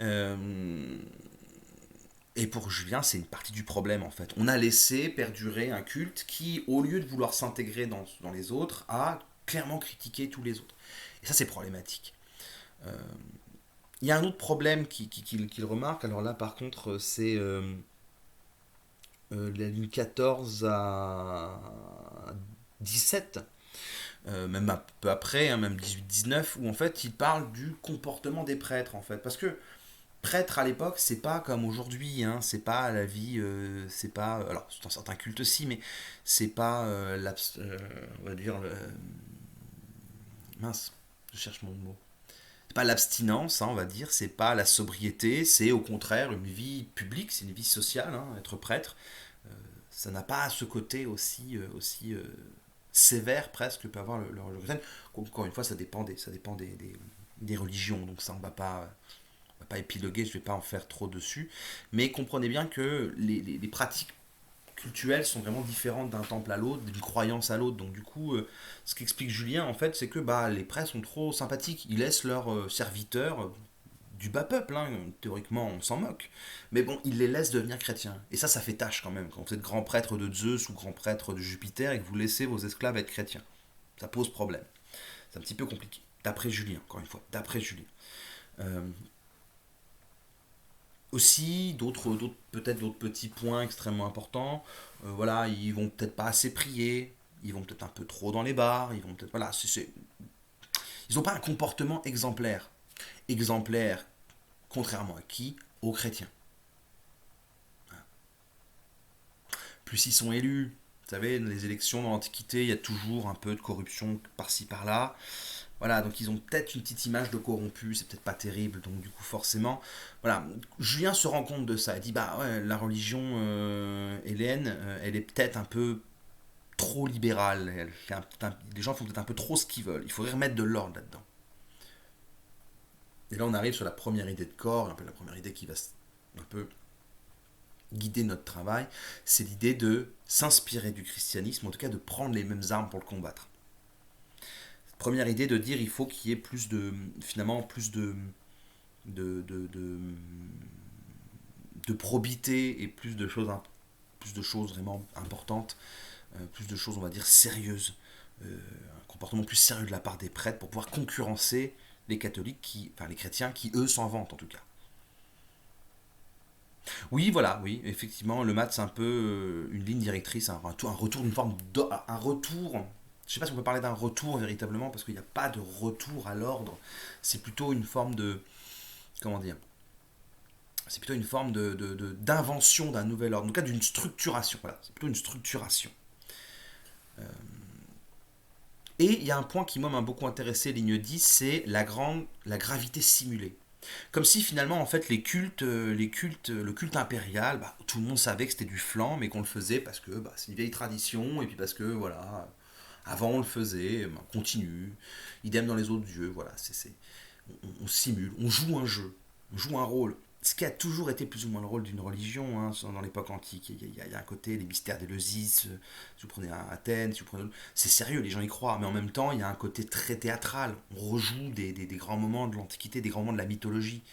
Euh, et pour Julien c'est une partie du problème en fait. On a laissé perdurer un culte qui, au lieu de vouloir s'intégrer dans les autres, a clairement critiqué tous les autres. Et ça c'est problématique. Euh, Il y a un autre problème qu'il remarque, alors là par contre c'est la ligne 14 à 17, même un peu après, même 18-19, où en fait il parle du comportement des prêtres en fait. Parce que prêtre à l'époque, c'est pas comme aujourd'hui, c'est pas la vie, c'est pas. Alors, dans certains cultes aussi, mais c'est pas, on va dire, mince, je cherche mon mot. C'est pas l'abstinence, on va dire, c'est pas la sobriété, c'est au contraire une vie publique, c'est une vie sociale, être prêtre. Ça n'a pas ce côté aussi sévère presque que peut avoir le religion chrétienne. Encore une fois, ça dépend des religions, donc ça on va pas épiloguer, je vais pas en faire trop dessus, mais comprenez bien que les pratiques cultuelles sont vraiment différentes d'un temple à l'autre, d'une croyance à l'autre. Donc du coup, ce qu'explique Julien en fait, c'est que les prêtres sont trop sympathiques, ils laissent leurs serviteurs du bas peuple, théoriquement on s'en moque, mais bon, ils les laissent devenir chrétiens. Et ça fait tâche quand même, quand vous êtes grand prêtre de Zeus ou grand prêtre de Jupiter et que vous laissez vos esclaves être chrétiens. Ça pose problème. C'est un petit peu compliqué. D'après Julien, encore une fois, d'après Julien. Euh, Aussi, peut-être d'autres petits points extrêmement importants. Voilà, ils vont peut-être pas assez prier, ils vont peut-être un peu trop dans les bars, ils vont peut-être. Voilà, ils n'ont pas un comportement exemplaire. Exemplaire, contrairement à qui? Aux chrétiens. Plus ils sont élus. Vous savez, dans les élections dans l'Antiquité, il y a toujours un peu de corruption par-ci par-là. Voilà, donc ils ont peut-être une petite image de corrompu, c'est peut-être pas terrible, donc du coup forcément, voilà, Julien se rend compte de ça, il dit bah ouais, la religion hellène, elle est peut-être un peu trop libérale, les gens font peut-être un peu trop ce qu'ils veulent, il faudrait remettre de l'ordre là-dedans. Et là on arrive sur la première idée de corps, un peu la première idée qui va un peu guider notre travail, c'est l'idée de s'inspirer du christianisme, en tout cas de prendre les mêmes armes pour le combattre. Première idée de dire il faut qu'il y ait plus de, finalement, plus de, de, de, de probité et plus de choses vraiment importantes, plus de choses, on va dire, sérieuses, un comportement plus sérieux de la part des prêtres pour pouvoir concurrencer les catholiques, enfin les chrétiens qui, eux, s'en vantent en tout cas. Oui, voilà, oui, effectivement, le maths, c'est un peu une ligne directrice, un retour, une forme un retour. Je ne sais pas si on peut parler d'un retour véritablement, parce qu'il n'y a pas de retour à l'ordre. C'est plutôt une forme de, comment dire, c'est plutôt une forme d'invention d'un nouvel ordre, en tout cas d'une structuration. Voilà, c'est plutôt une structuration. Et il y a un point qui, moi, m'a beaucoup intéressé, ligne 10, c'est la gravité simulée. Comme si finalement, en fait, le culte impérial, bah, tout le monde savait que c'était du flan, mais qu'on le faisait parce que bah, c'est une vieille tradition, et puis parce que, voilà, avant on le faisait, bah, on continue. Idem dans les autres dieux, voilà, on simule, on joue un jeu, on joue un rôle. Ce qui a toujours été plus ou moins le rôle d'une religion dans l'époque antique. Il y a un côté, les mystères d'Éleusis, si vous prenez Athènes, si vous prenez... c'est sérieux, les gens y croient, mais en même temps, il y a un côté très théâtral. On rejoue des grands moments de l'Antiquité, des grands moments de la mythologie.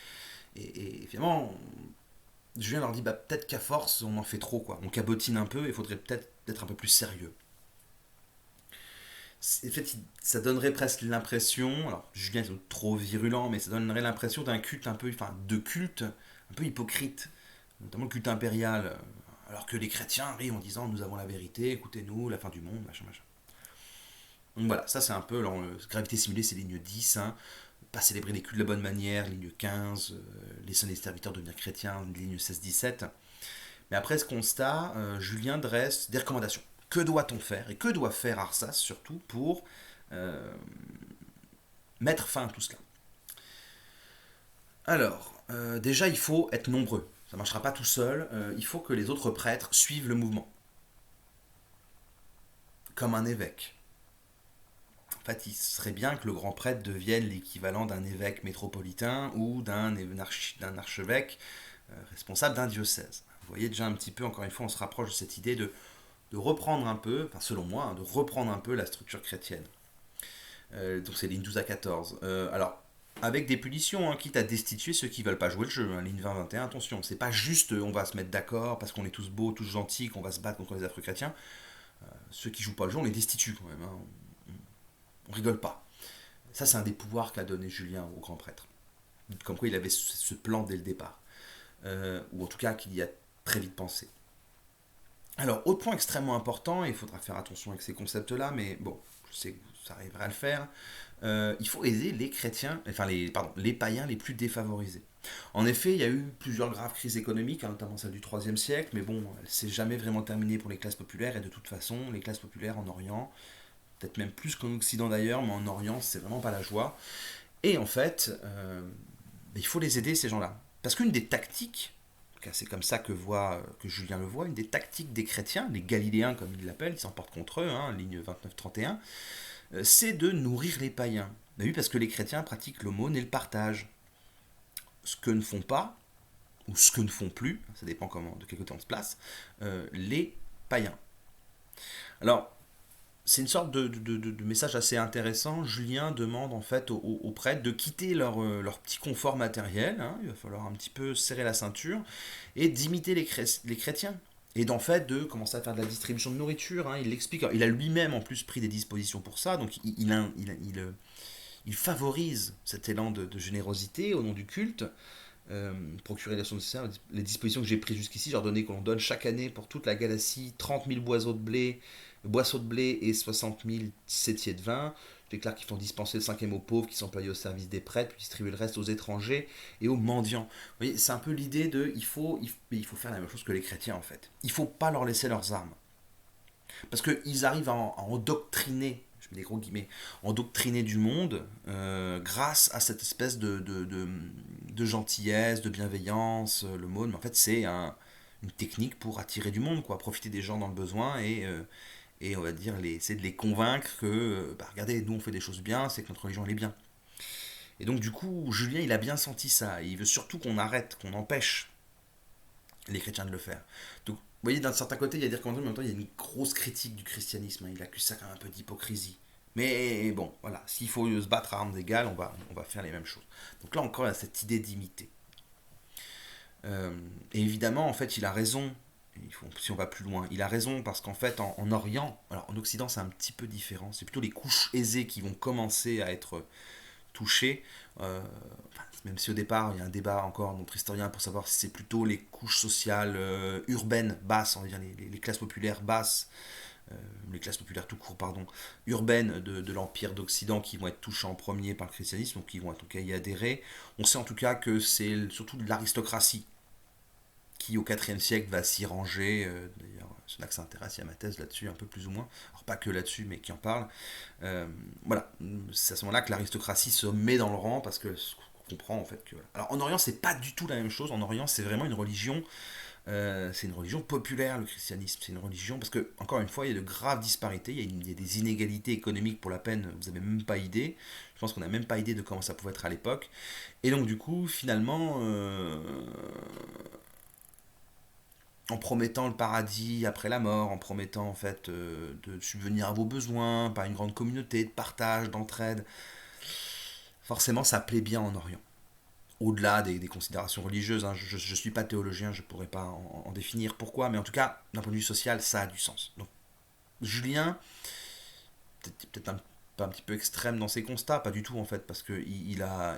Et finalement, Julien leur dit, bah, peut-être qu'à force, on en fait trop, quoi. On cabotine un peu, il faudrait peut-être être un peu plus sérieux. En fait, ça donnerait presque l'impression, alors Julien est trop virulent, mais ça donnerait l'impression d'un culte un peu, enfin, de culte un peu hypocrite, notamment le culte impérial, alors que les chrétiens rient en disant nous avons la vérité, écoutez-nous, la fin du monde, machin, machin. Donc voilà, ça c'est un peu, alors, gravité simulée, c'est ligne 10, hein, pas célébrer les cultes de la bonne manière, ligne 15, les saints des serviteurs devenir chrétiens, ligne 16-17. Mais après ce constat, Julien dresse des recommandations. Que doit-on faire et que doit faire Arsas surtout pour euh, mettre fin à tout cela? Alors, déjà, il faut être nombreux. Ça ne marchera pas tout seul. Il faut que les autres prêtres suivent le mouvement, comme un évêque. En fait, il serait bien que le grand prêtre devienne l'équivalent d'un évêque métropolitain ou d'un archevêque responsable d'un diocèse. Vous voyez déjà un petit peu, encore une fois, on se rapproche de cette idée de reprendre un peu, enfin selon moi, de reprendre un peu la structure chrétienne. Donc c'est ligne 12 à 14. Alors, avec des punitions, hein, quitte à destituer ceux qui veulent pas jouer le jeu. Hein, ligne 20-21, attention, c'est pas juste on va se mettre d'accord parce qu'on est tous beaux, tous gentils, qu'on va se battre contre les affreux chrétiens. Ceux qui jouent pas le jeu, on les destitue quand même. Hein, on rigole pas. Ça, c'est un des pouvoirs qu'a donné Julien au grand prêtre. Comme quoi il avait ce plan dès le départ. Ou en tout cas qu'il y a très vite pensé. Alors, autre point extrêmement important, et il faudra faire attention avec ces concepts-là, mais bon, je sais que ça arrivera à le faire. Il faut aider les chrétiens, enfin les païens les plus défavorisés. En effet, il y a eu plusieurs graves crises économiques, hein, notamment celle du IIIe siècle, mais bon, elle s'est jamais vraiment terminée pour les classes populaires, et de toute façon, les classes populaires en Orient, peut-être même plus qu'en Occident d'ailleurs, mais en Orient, c'est vraiment pas la joie. Et en fait, il faut les aider, ces gens-là. Parce qu'une des tactiques, c'est comme ça que Julien le voit, une des tactiques des chrétiens, les Galiléens comme ils l'appellent, ils s'en portent contre eux, hein, ligne 29-31, c'est de nourrir les païens. Ben oui, parce que les chrétiens pratiquent l'aumône et le partage. Ce que ne font pas, ou ce que ne font plus, ça dépend de quel côté on se place, les païens. Alors, c'est une sorte de message assez intéressant. Julien demande en fait aux prêtres de quitter leur petit confort matériel, hein, il va falloir un petit peu serrer la ceinture, et d'imiter les chrétiens. Et d'en fait de commencer à faire de la distribution de nourriture. Hein, il l'explique. Il a lui-même en plus pris des dispositions pour ça, donc il favorise cet élan de générosité au nom du culte. Procurer les dispositions que j'ai prises jusqu'ici, j'ai ordonné qu'on donne chaque année pour toute la galaxie 30 000 boisseaux de blé et 60 000 sétiers de vin. Je déclare qu'ils font dispenser le cinquième aux pauvres qui sont employés au service des prêtres, puis distribuer le reste aux étrangers et aux mendiants. Vous voyez, c'est un peu l'idée de il faut faire la même chose que les chrétiens en fait. Il ne faut pas leur laisser leurs armes. Parce qu'ils arrivent à endoctriner, je mets des gros guillemets, endoctriner du monde grâce à cette espèce de gentillesse, de bienveillance, le mot, mais en fait c'est une technique pour attirer du monde, quoi, profiter des gens dans le besoin et on va dire essayer de les convaincre que bah, regardez, nous on fait des choses bien, c'est que notre religion elle est bien. Et donc du coup, Julien il a bien senti ça, et il veut surtout qu'on arrête, qu'on empêche les chrétiens de le faire. Donc, vous voyez, d'un certain côté, il y a des recommandations, mais en même temps, il y a une grosse critique du christianisme. Hein. Il accuse ça quand même un peu d'hypocrisie. Mais bon, voilà, s'il faut se battre à armes égales, on va faire les mêmes choses. Donc là encore, il y a cette idée d'imiter. Et évidemment, en fait, il a raison. Si on va plus loin, il a raison parce qu'en fait, en Orient, alors en Occident, c'est un petit peu différent. C'est plutôt les couches aisées qui vont commencer à être touchées. Même si au départ, il y a un débat encore entre historiens pour savoir si c'est plutôt les couches sociales urbaines basses, on va dire les classes populaires basses, les classes populaires tout court, pardon, urbaines de l'Empire d'Occident qui vont être touchées en premier par le christianisme, donc qui vont en tout cas y adhérer. On sait en tout cas que c'est surtout de l'aristocratie qui au IVe siècle va s'y ranger. D'ailleurs, c'est là que ça intéresse, il y a ma thèse là-dessus, un peu plus ou moins. Alors pas que là-dessus, mais qui en parle. Voilà, c'est à ce moment-là que l'aristocratie se met dans le rang parce que on comprend en fait que. Alors en Orient, c'est pas du tout la même chose. En Orient, c'est vraiment une religion. C'est une religion populaire, le christianisme. C'est une religion parce que encore une fois, il y a de graves disparités. Il y a des inégalités économiques pour la peine. Vous n'avez même pas idée. Je pense qu'on n'a même pas idée de comment ça pouvait être à l'époque. Et donc du coup, finalement, en promettant le paradis après la mort, en promettant en fait de subvenir à vos besoins par une grande communauté de partage, d'entraide. Forcément, ça plaît bien en Orient. Au-delà des considérations religieuses, hein, je ne suis pas théologien, je ne pourrais pas en définir pourquoi, mais en tout cas, d'un point de vue social, ça a du sens. Donc, Julien, peut-être un petit peu extrême dans ses constats, pas du tout en fait, parce qu'il il a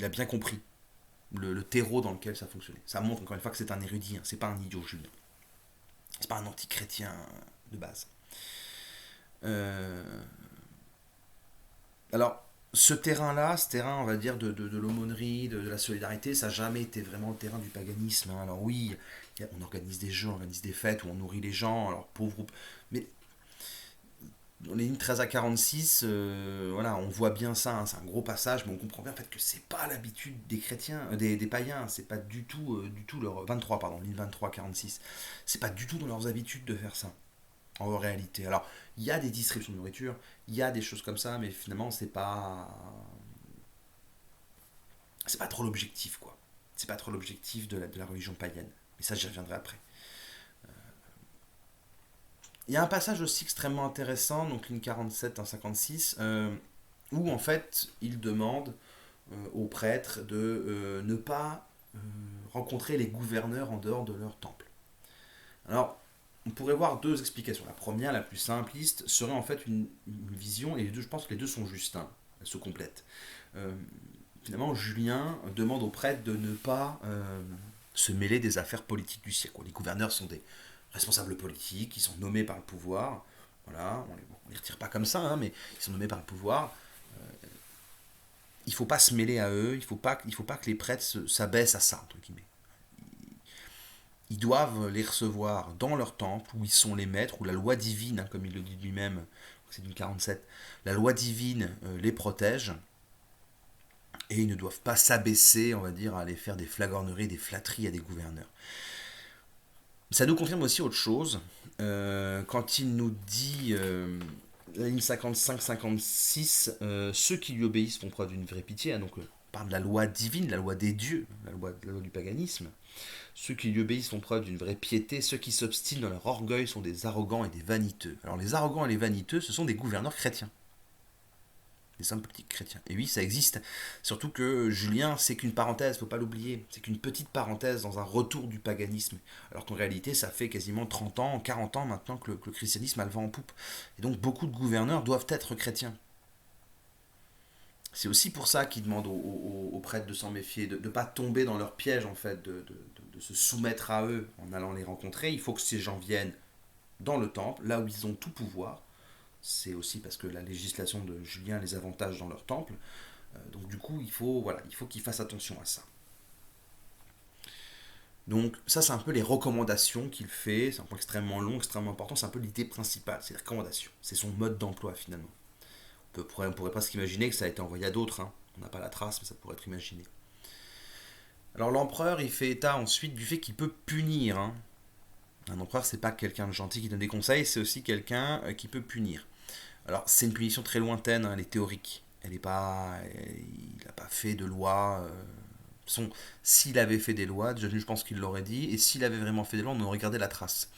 bien compris le terreau dans lequel ça fonctionnait. Ça montre encore une fois que c'est un érudit, hein, c'est pas un idiot, Julien. C'est pas un anti-chrétien de base. Euh, alors, ce terrain, on va dire, de l'aumônerie, de la solidarité, ça n'a jamais été vraiment le terrain du paganisme, hein. Alors oui, on organise des jeux, on organise des fêtes où on nourrit les gens, alors pauvres. Mais dans les lignes 13 à 46, voilà, on voit bien ça, hein, c'est un gros passage, mais on comprend bien en fait que c'est pas l'habitude des chrétiens, des païens, c'est pas du tout leur. 23, pardon, ligne 23 46, c'est pas du tout dans leurs habitudes de faire ça en réalité. Alors, il y a des distributions de nourriture, il y a des choses comme ça, mais finalement, c'est pas trop l'objectif, quoi. C'est pas trop l'objectif de la religion païenne. Mais ça, j'y reviendrai après. Il y a un passage aussi extrêmement intéressant, donc ligne 47 en 56, où en fait, il demande aux prêtres de ne pas rencontrer les gouverneurs en dehors de leur temple. Alors, on pourrait voir deux explications. La première, la plus simpliste, serait en fait une vision, et les deux, je pense que les deux sont justes, hein, elles se complètent. Euh, Finalement, Julien demande aux prêtres de ne pas se mêler des affaires politiques du siècle. Les gouverneurs sont des responsables politiques, ils sont nommés par le pouvoir. Voilà, on les retire pas comme ça, hein, mais ils sont nommés par le pouvoir. Il ne faut pas se mêler à eux, il faut pas que les prêtres s'abaissent à ça, entre guillemets. Ils doivent les recevoir dans leur temple, où ils sont les maîtres, où la loi divine, hein, comme il le dit lui-même, c'est du 47, la loi divine les protège, et ils ne doivent pas s'abaisser, on va dire, à aller faire des flagorneries, des flatteries à des gouverneurs. Ça nous confirme aussi autre chose, quand il nous dit, la ligne 55-56, ceux qui lui obéissent font preuve d'une vraie pitié, hein, donc on parle de la loi divine, la loi des dieux, la loi du paganisme. Ceux qui lui obéissent font preuve d'une vraie piété, ceux qui s'obstinent dans leur orgueil sont des arrogants et des vaniteux. Alors les arrogants et les vaniteux, ce sont des gouverneurs chrétiens, des hommes politiques chrétiens. Et oui, ça existe. Surtout que Julien, c'est qu'une parenthèse, faut pas l'oublier. C'est qu'une petite parenthèse dans un retour du paganisme. Alors qu'en réalité, ça fait quasiment 30 ans, 40 ans maintenant que le christianisme a le vent en poupe. Et donc beaucoup de gouverneurs doivent être chrétiens. C'est aussi pour ça qu'ils demandent aux prêtres de s'en méfier, de ne pas tomber dans leur piège en fait, de se soumettre à eux en allant les rencontrer. Il faut que ces gens viennent dans le temple, là où ils ont tout pouvoir. C'est aussi parce que la législation de Julien les avantage dans leur temple. Donc du coup, il faut qu'ils fassent attention à ça. Donc ça, c'est un peu les recommandations qu'il fait. C'est un point extrêmement long, extrêmement important. C'est un peu l'idée principale, c'est les recommandations. C'est son mode d'emploi finalement. On pourrait presque imaginer que ça a été envoyé à d'autres, hein. On n'a pas la trace, mais ça pourrait être imaginé. Alors l'empereur, il fait état ensuite du fait qu'il peut punir, hein. Un empereur, c'est pas quelqu'un de gentil qui donne des conseils, c'est aussi quelqu'un qui peut punir. Alors c'est une punition très lointaine, hein, elle est théorique. Il n'a pas fait de loi. S'il avait fait des lois, je pense qu'il l'aurait dit, et s'il avait vraiment fait des lois, on aurait gardé la trace.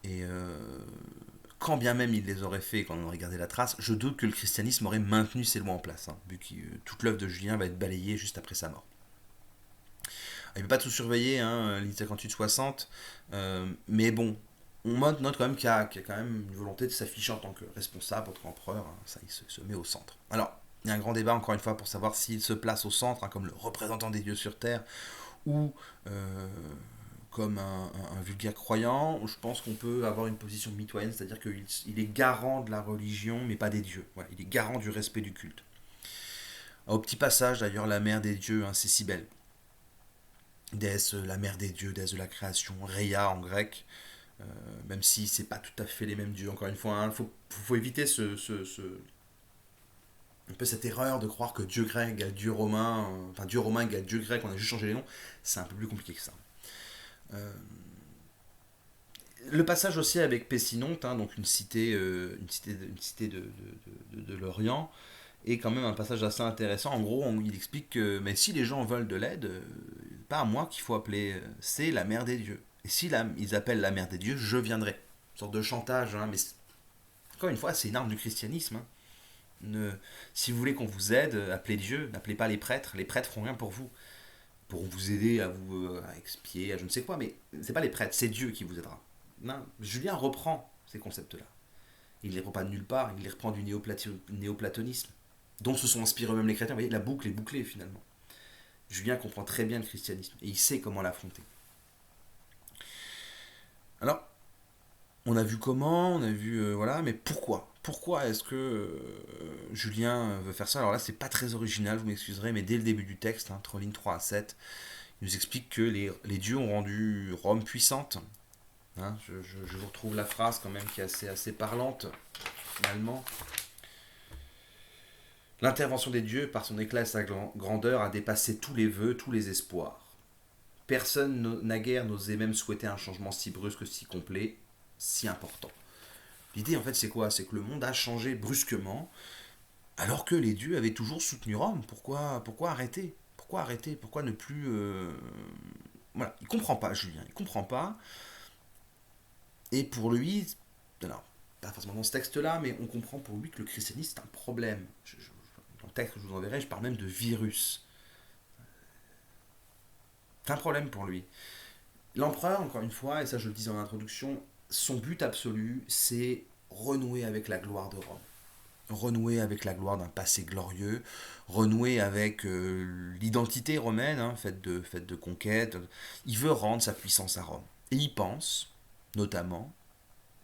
Et quand bien même il les aurait fait, quand on aurait gardé la trace, je doute que le christianisme aurait maintenu ses lois en place, hein, vu que toute l'œuvre de Julien va être balayée juste après sa mort. Il ne peut pas tout surveiller, hein, l'I 58-60, mais bon, note quand même qu'il y a quand même une volonté de s'afficher en tant que responsable, en tant qu'empereur, hein, ça il se met au centre. Alors, il y a un grand débat encore une fois pour savoir s'il se place au centre, hein, comme le représentant des dieux sur Terre, ou comme un vulgaire croyant. Je pense qu'on peut avoir une position mitoyenne, c'est-à-dire qu'il est garant de la religion, mais pas des dieux. Voilà, il est garant du respect du culte. Au petit passage, d'ailleurs, la mère des dieux, hein, c'est Cybèle. Déesse, la mère des dieux, déesse de la création, Rhea en grec, même si c'est pas tout à fait les mêmes dieux, encore une fois, il faut éviter un peu cette erreur de croire que dieu grec égale dieu romain, enfin dieu romain égale dieu grec, on a juste changé les noms, c'est un peu plus compliqué que ça. Euh, le passage aussi avec Pessinonte, hein, donc une cité de l'Orient, est quand même un passage assez intéressant. En gros, il explique que mais si les gens veulent de l'aide, pas à moi qu'il faut appeler, c'est la mère des dieux. Et si ils appellent la mère des dieux, je viendrai. Une sorte de chantage, hein, mais encore une fois, c'est une arme du christianisme. Hein. Si vous voulez qu'on vous aide, appelez Dieu, n'appelez pas les prêtres feront rien pour vous. Pourront vous aider à vous à expier, à je ne sais quoi, mais c'est pas les prêtres, c'est Dieu qui vous aidera. Non, Julien reprend ces concepts-là. Il ne les reprend pas de nulle part, il les reprend du néoplatonisme, dont se sont inspirés même les chrétiens. Vous voyez, la boucle est bouclée finalement. Julien comprend très bien le christianisme et il sait comment l'affronter. Alors, on a vu comment, on a vu voilà, mais pourquoi? Pourquoi est-ce que Julien veut faire ça? Alors là, c'est pas très original, vous m'excuserez, mais dès le début du texte, hein, entre lignes 3 à 7, il nous explique que les dieux ont rendu Rome puissante. Hein, je vous retrouve la phrase quand même qui est assez parlante, finalement. L'intervention des dieux, par son éclat et sa grandeur, a dépassé tous les vœux, tous les espoirs. Personne naguère n'osait même souhaiter un changement si brusque, si complet, si important. L'idée, en fait, c'est quoi? C'est que le monde a changé brusquement, alors que les dieux avaient toujours soutenu Rome. Pourquoi arrêter? Pourquoi arrêter? Pourquoi ne plus... Voilà, il comprend pas, Julien, il comprend pas. Et pour lui, alors, pas forcément dans ce texte-là, mais on comprend pour lui que le christianisme, c'est un problème. Dans le texte que je vous enverrai, je parle même de virus. C'est un problème pour lui. L'empereur, encore une fois, et ça je le disais en introduction, son but absolu, c'est renouer avec la gloire de Rome. Renouer avec la gloire d'un passé glorieux, renouer avec l'identité romaine, hein, faite de conquête. Il veut rendre sa puissance à Rome. Et il pense, notamment,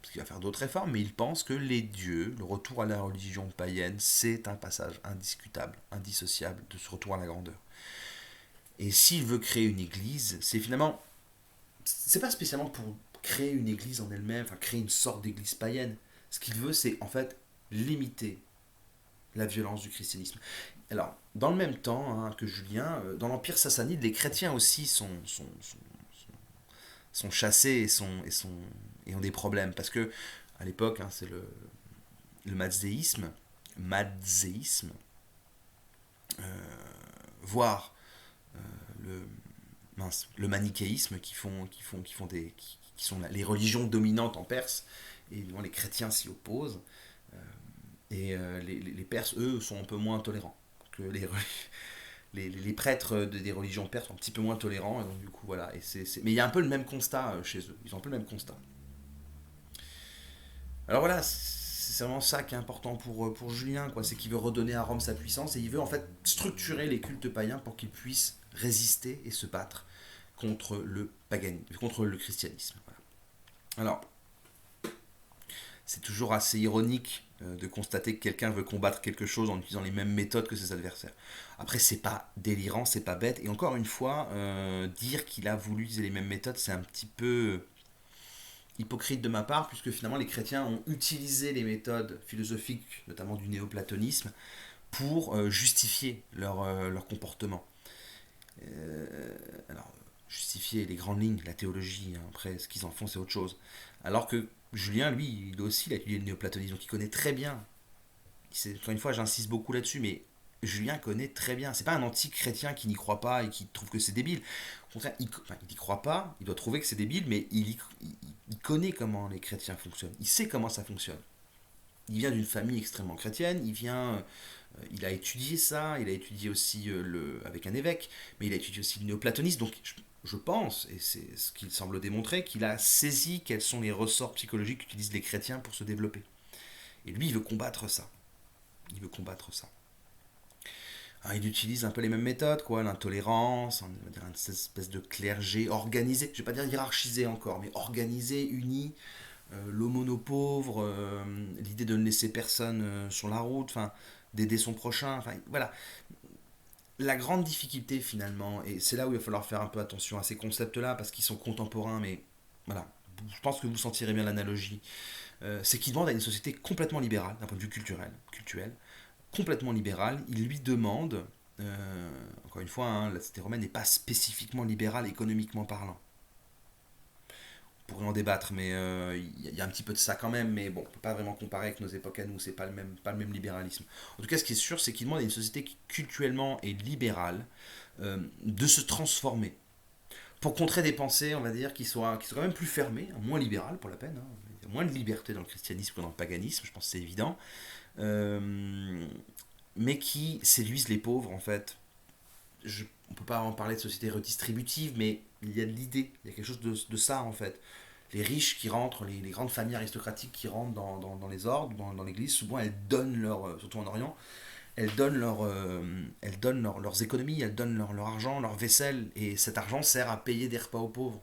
parce qu'il va faire d'autres réformes, mais il pense que les dieux, le retour à la religion païenne, c'est un passage indiscutable, indissociable de ce retour à la grandeur. Et s'il veut créer une église, c'est finalement c'est pas spécialement pour créer une église en elle-même, enfin créer une sorte d'église païenne. Ce qu'il veut, c'est en fait limiter la violence du christianisme. Alors, dans le même temps hein, que Julien, dans l'Empire sassanide, les chrétiens aussi sont chassés et ont des problèmes. Parce que, à l'époque, hein, c'est le mazzéisme, voire le, le manichéisme qui sont les religions dominantes en Perse, et évidemment les chrétiens s'y opposent, et les Perses, eux, sont un peu moins tolérants. Que les prêtres des religions perses sont un petit peu moins tolérants, et donc du coup, voilà. Mais il y a un peu le même constat chez eux, ils ont un peu le même constat. Alors voilà, c'est vraiment ça qui est important pour Julien, quoi. C'est qu'il veut redonner à Rome sa puissance, et il veut en fait structurer les cultes païens pour qu'ils puissent résister et se battre contre le paganisme, contre le christianisme. Voilà. Alors, c'est toujours assez ironique de constater que quelqu'un veut combattre quelque chose en utilisant les mêmes méthodes que ses adversaires. Après, c'est pas délirant, c'est pas bête. Et encore une fois, dire qu'il a voulu utiliser les mêmes méthodes, c'est un petit peu hypocrite de ma part, puisque finalement les chrétiens ont utilisé les méthodes philosophiques, notamment du néoplatonisme, pour justifier leur comportement. Alors, justifier les grandes lignes, la théologie, hein, après ce qu'ils en font c'est autre chose. Alors que Julien, lui, il a étudié le néoplatonisme, donc il connaît très bien. Encore une fois, j'insiste beaucoup là-dessus, mais Julien connaît très bien. C'est pas un anti-chrétien qui n'y croit pas et qui trouve que c'est débile. Au contraire, il n'y croit pas, il doit trouver que c'est débile, mais il connaît comment les chrétiens fonctionnent. Il sait comment ça fonctionne. Il vient d'une famille extrêmement chrétienne, il a étudié ça, il a étudié aussi avec un évêque, mais il a étudié aussi le néoplatonisme, donc je pense, et c'est ce qu'il semble démontrer, qu'il a saisi quels sont les ressorts psychologiques qu'utilisent les chrétiens pour se développer. Et lui, il veut combattre ça. Il veut combattre ça. Alors, il utilise un peu les mêmes méthodes, quoi, l'intolérance, on va dire une espèce de clergé organisé, je vais pas dire hiérarchisé encore, mais organisé, uni, l'aumône-pauvre, l'idée de ne laisser personne sur la route, enfin, d'aider son prochain, enfin, voilà. La grande difficulté finalement, et c'est là où il va falloir faire un peu attention à ces concepts-là, parce qu'ils sont contemporains, mais voilà, je pense que vous sentirez bien l'analogie, c'est qu'il demande à une société complètement libérale, d'un point de vue culturel, complètement libérale, il lui demande, encore une fois, hein, la cité romaine n'est pas spécifiquement libérale économiquement parlant. On pourrait en débattre, mais y a un petit peu de ça quand même, mais bon, on ne peut pas vraiment comparer avec nos époques à nous, c'est pas le même libéralisme. En tout cas, ce qui est sûr, c'est qu'il demande à une société qui culturellement est libérale de se transformer pour contrer des pensées, on va dire, qui soient quand même plus fermées, hein, moins libérales pour la peine. Hein. Il y a moins de liberté dans le christianisme que dans le paganisme, je pense que c'est évident, euh, mais qui séduisent les pauvres en fait. On ne peut pas en parler de société redistributive, mais il y a de l'idée, il y a quelque chose de ça en fait. Les riches qui rentrent, les grandes familles aristocratiques qui rentrent dans les ordres, dans l'église, souvent elles donnent surtout en Orient, leurs économies, elles donnent leur argent, leur vaisselle, et cet argent sert à payer des repas aux pauvres.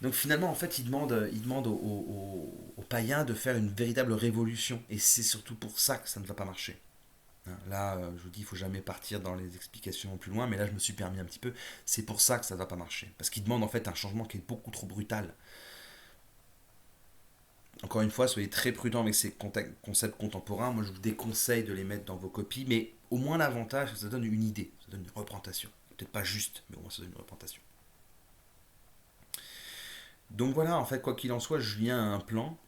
Donc finalement, en fait, il demande aux païens de faire une véritable révolution, et c'est surtout pour ça que ça ne va pas marcher. Hein, là, je vous dis, il faut jamais partir dans les explications plus loin, mais là, je me suis permis un petit peu. C'est pour ça que ça ne va pas marcher. Parce qu'il demande en fait un changement qui est beaucoup trop brutal. Encore une fois, soyez très prudents avec ces concepts contemporains. Moi, je vous déconseille de les mettre dans vos copies, mais au moins l'avantage, c'est que ça donne une idée, ça donne une représentation. Peut-être pas juste, mais au moins ça donne une représentation. Donc voilà, en fait, quoi qu'il en soit, Julien a un plan,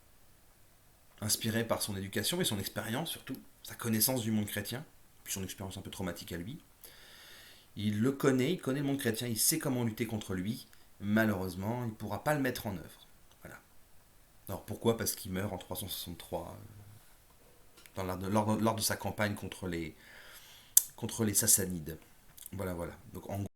inspiré par son éducation et son expérience surtout, sa connaissance du monde chrétien, puis son expérience un peu traumatique à lui. Il connaît le monde chrétien, il sait comment lutter contre lui. Malheureusement, il ne pourra pas le mettre en œuvre. Voilà. Alors pourquoi? Parce qu'il meurt en 363 lors de sa campagne contre les Sassanides. Voilà, voilà. Donc en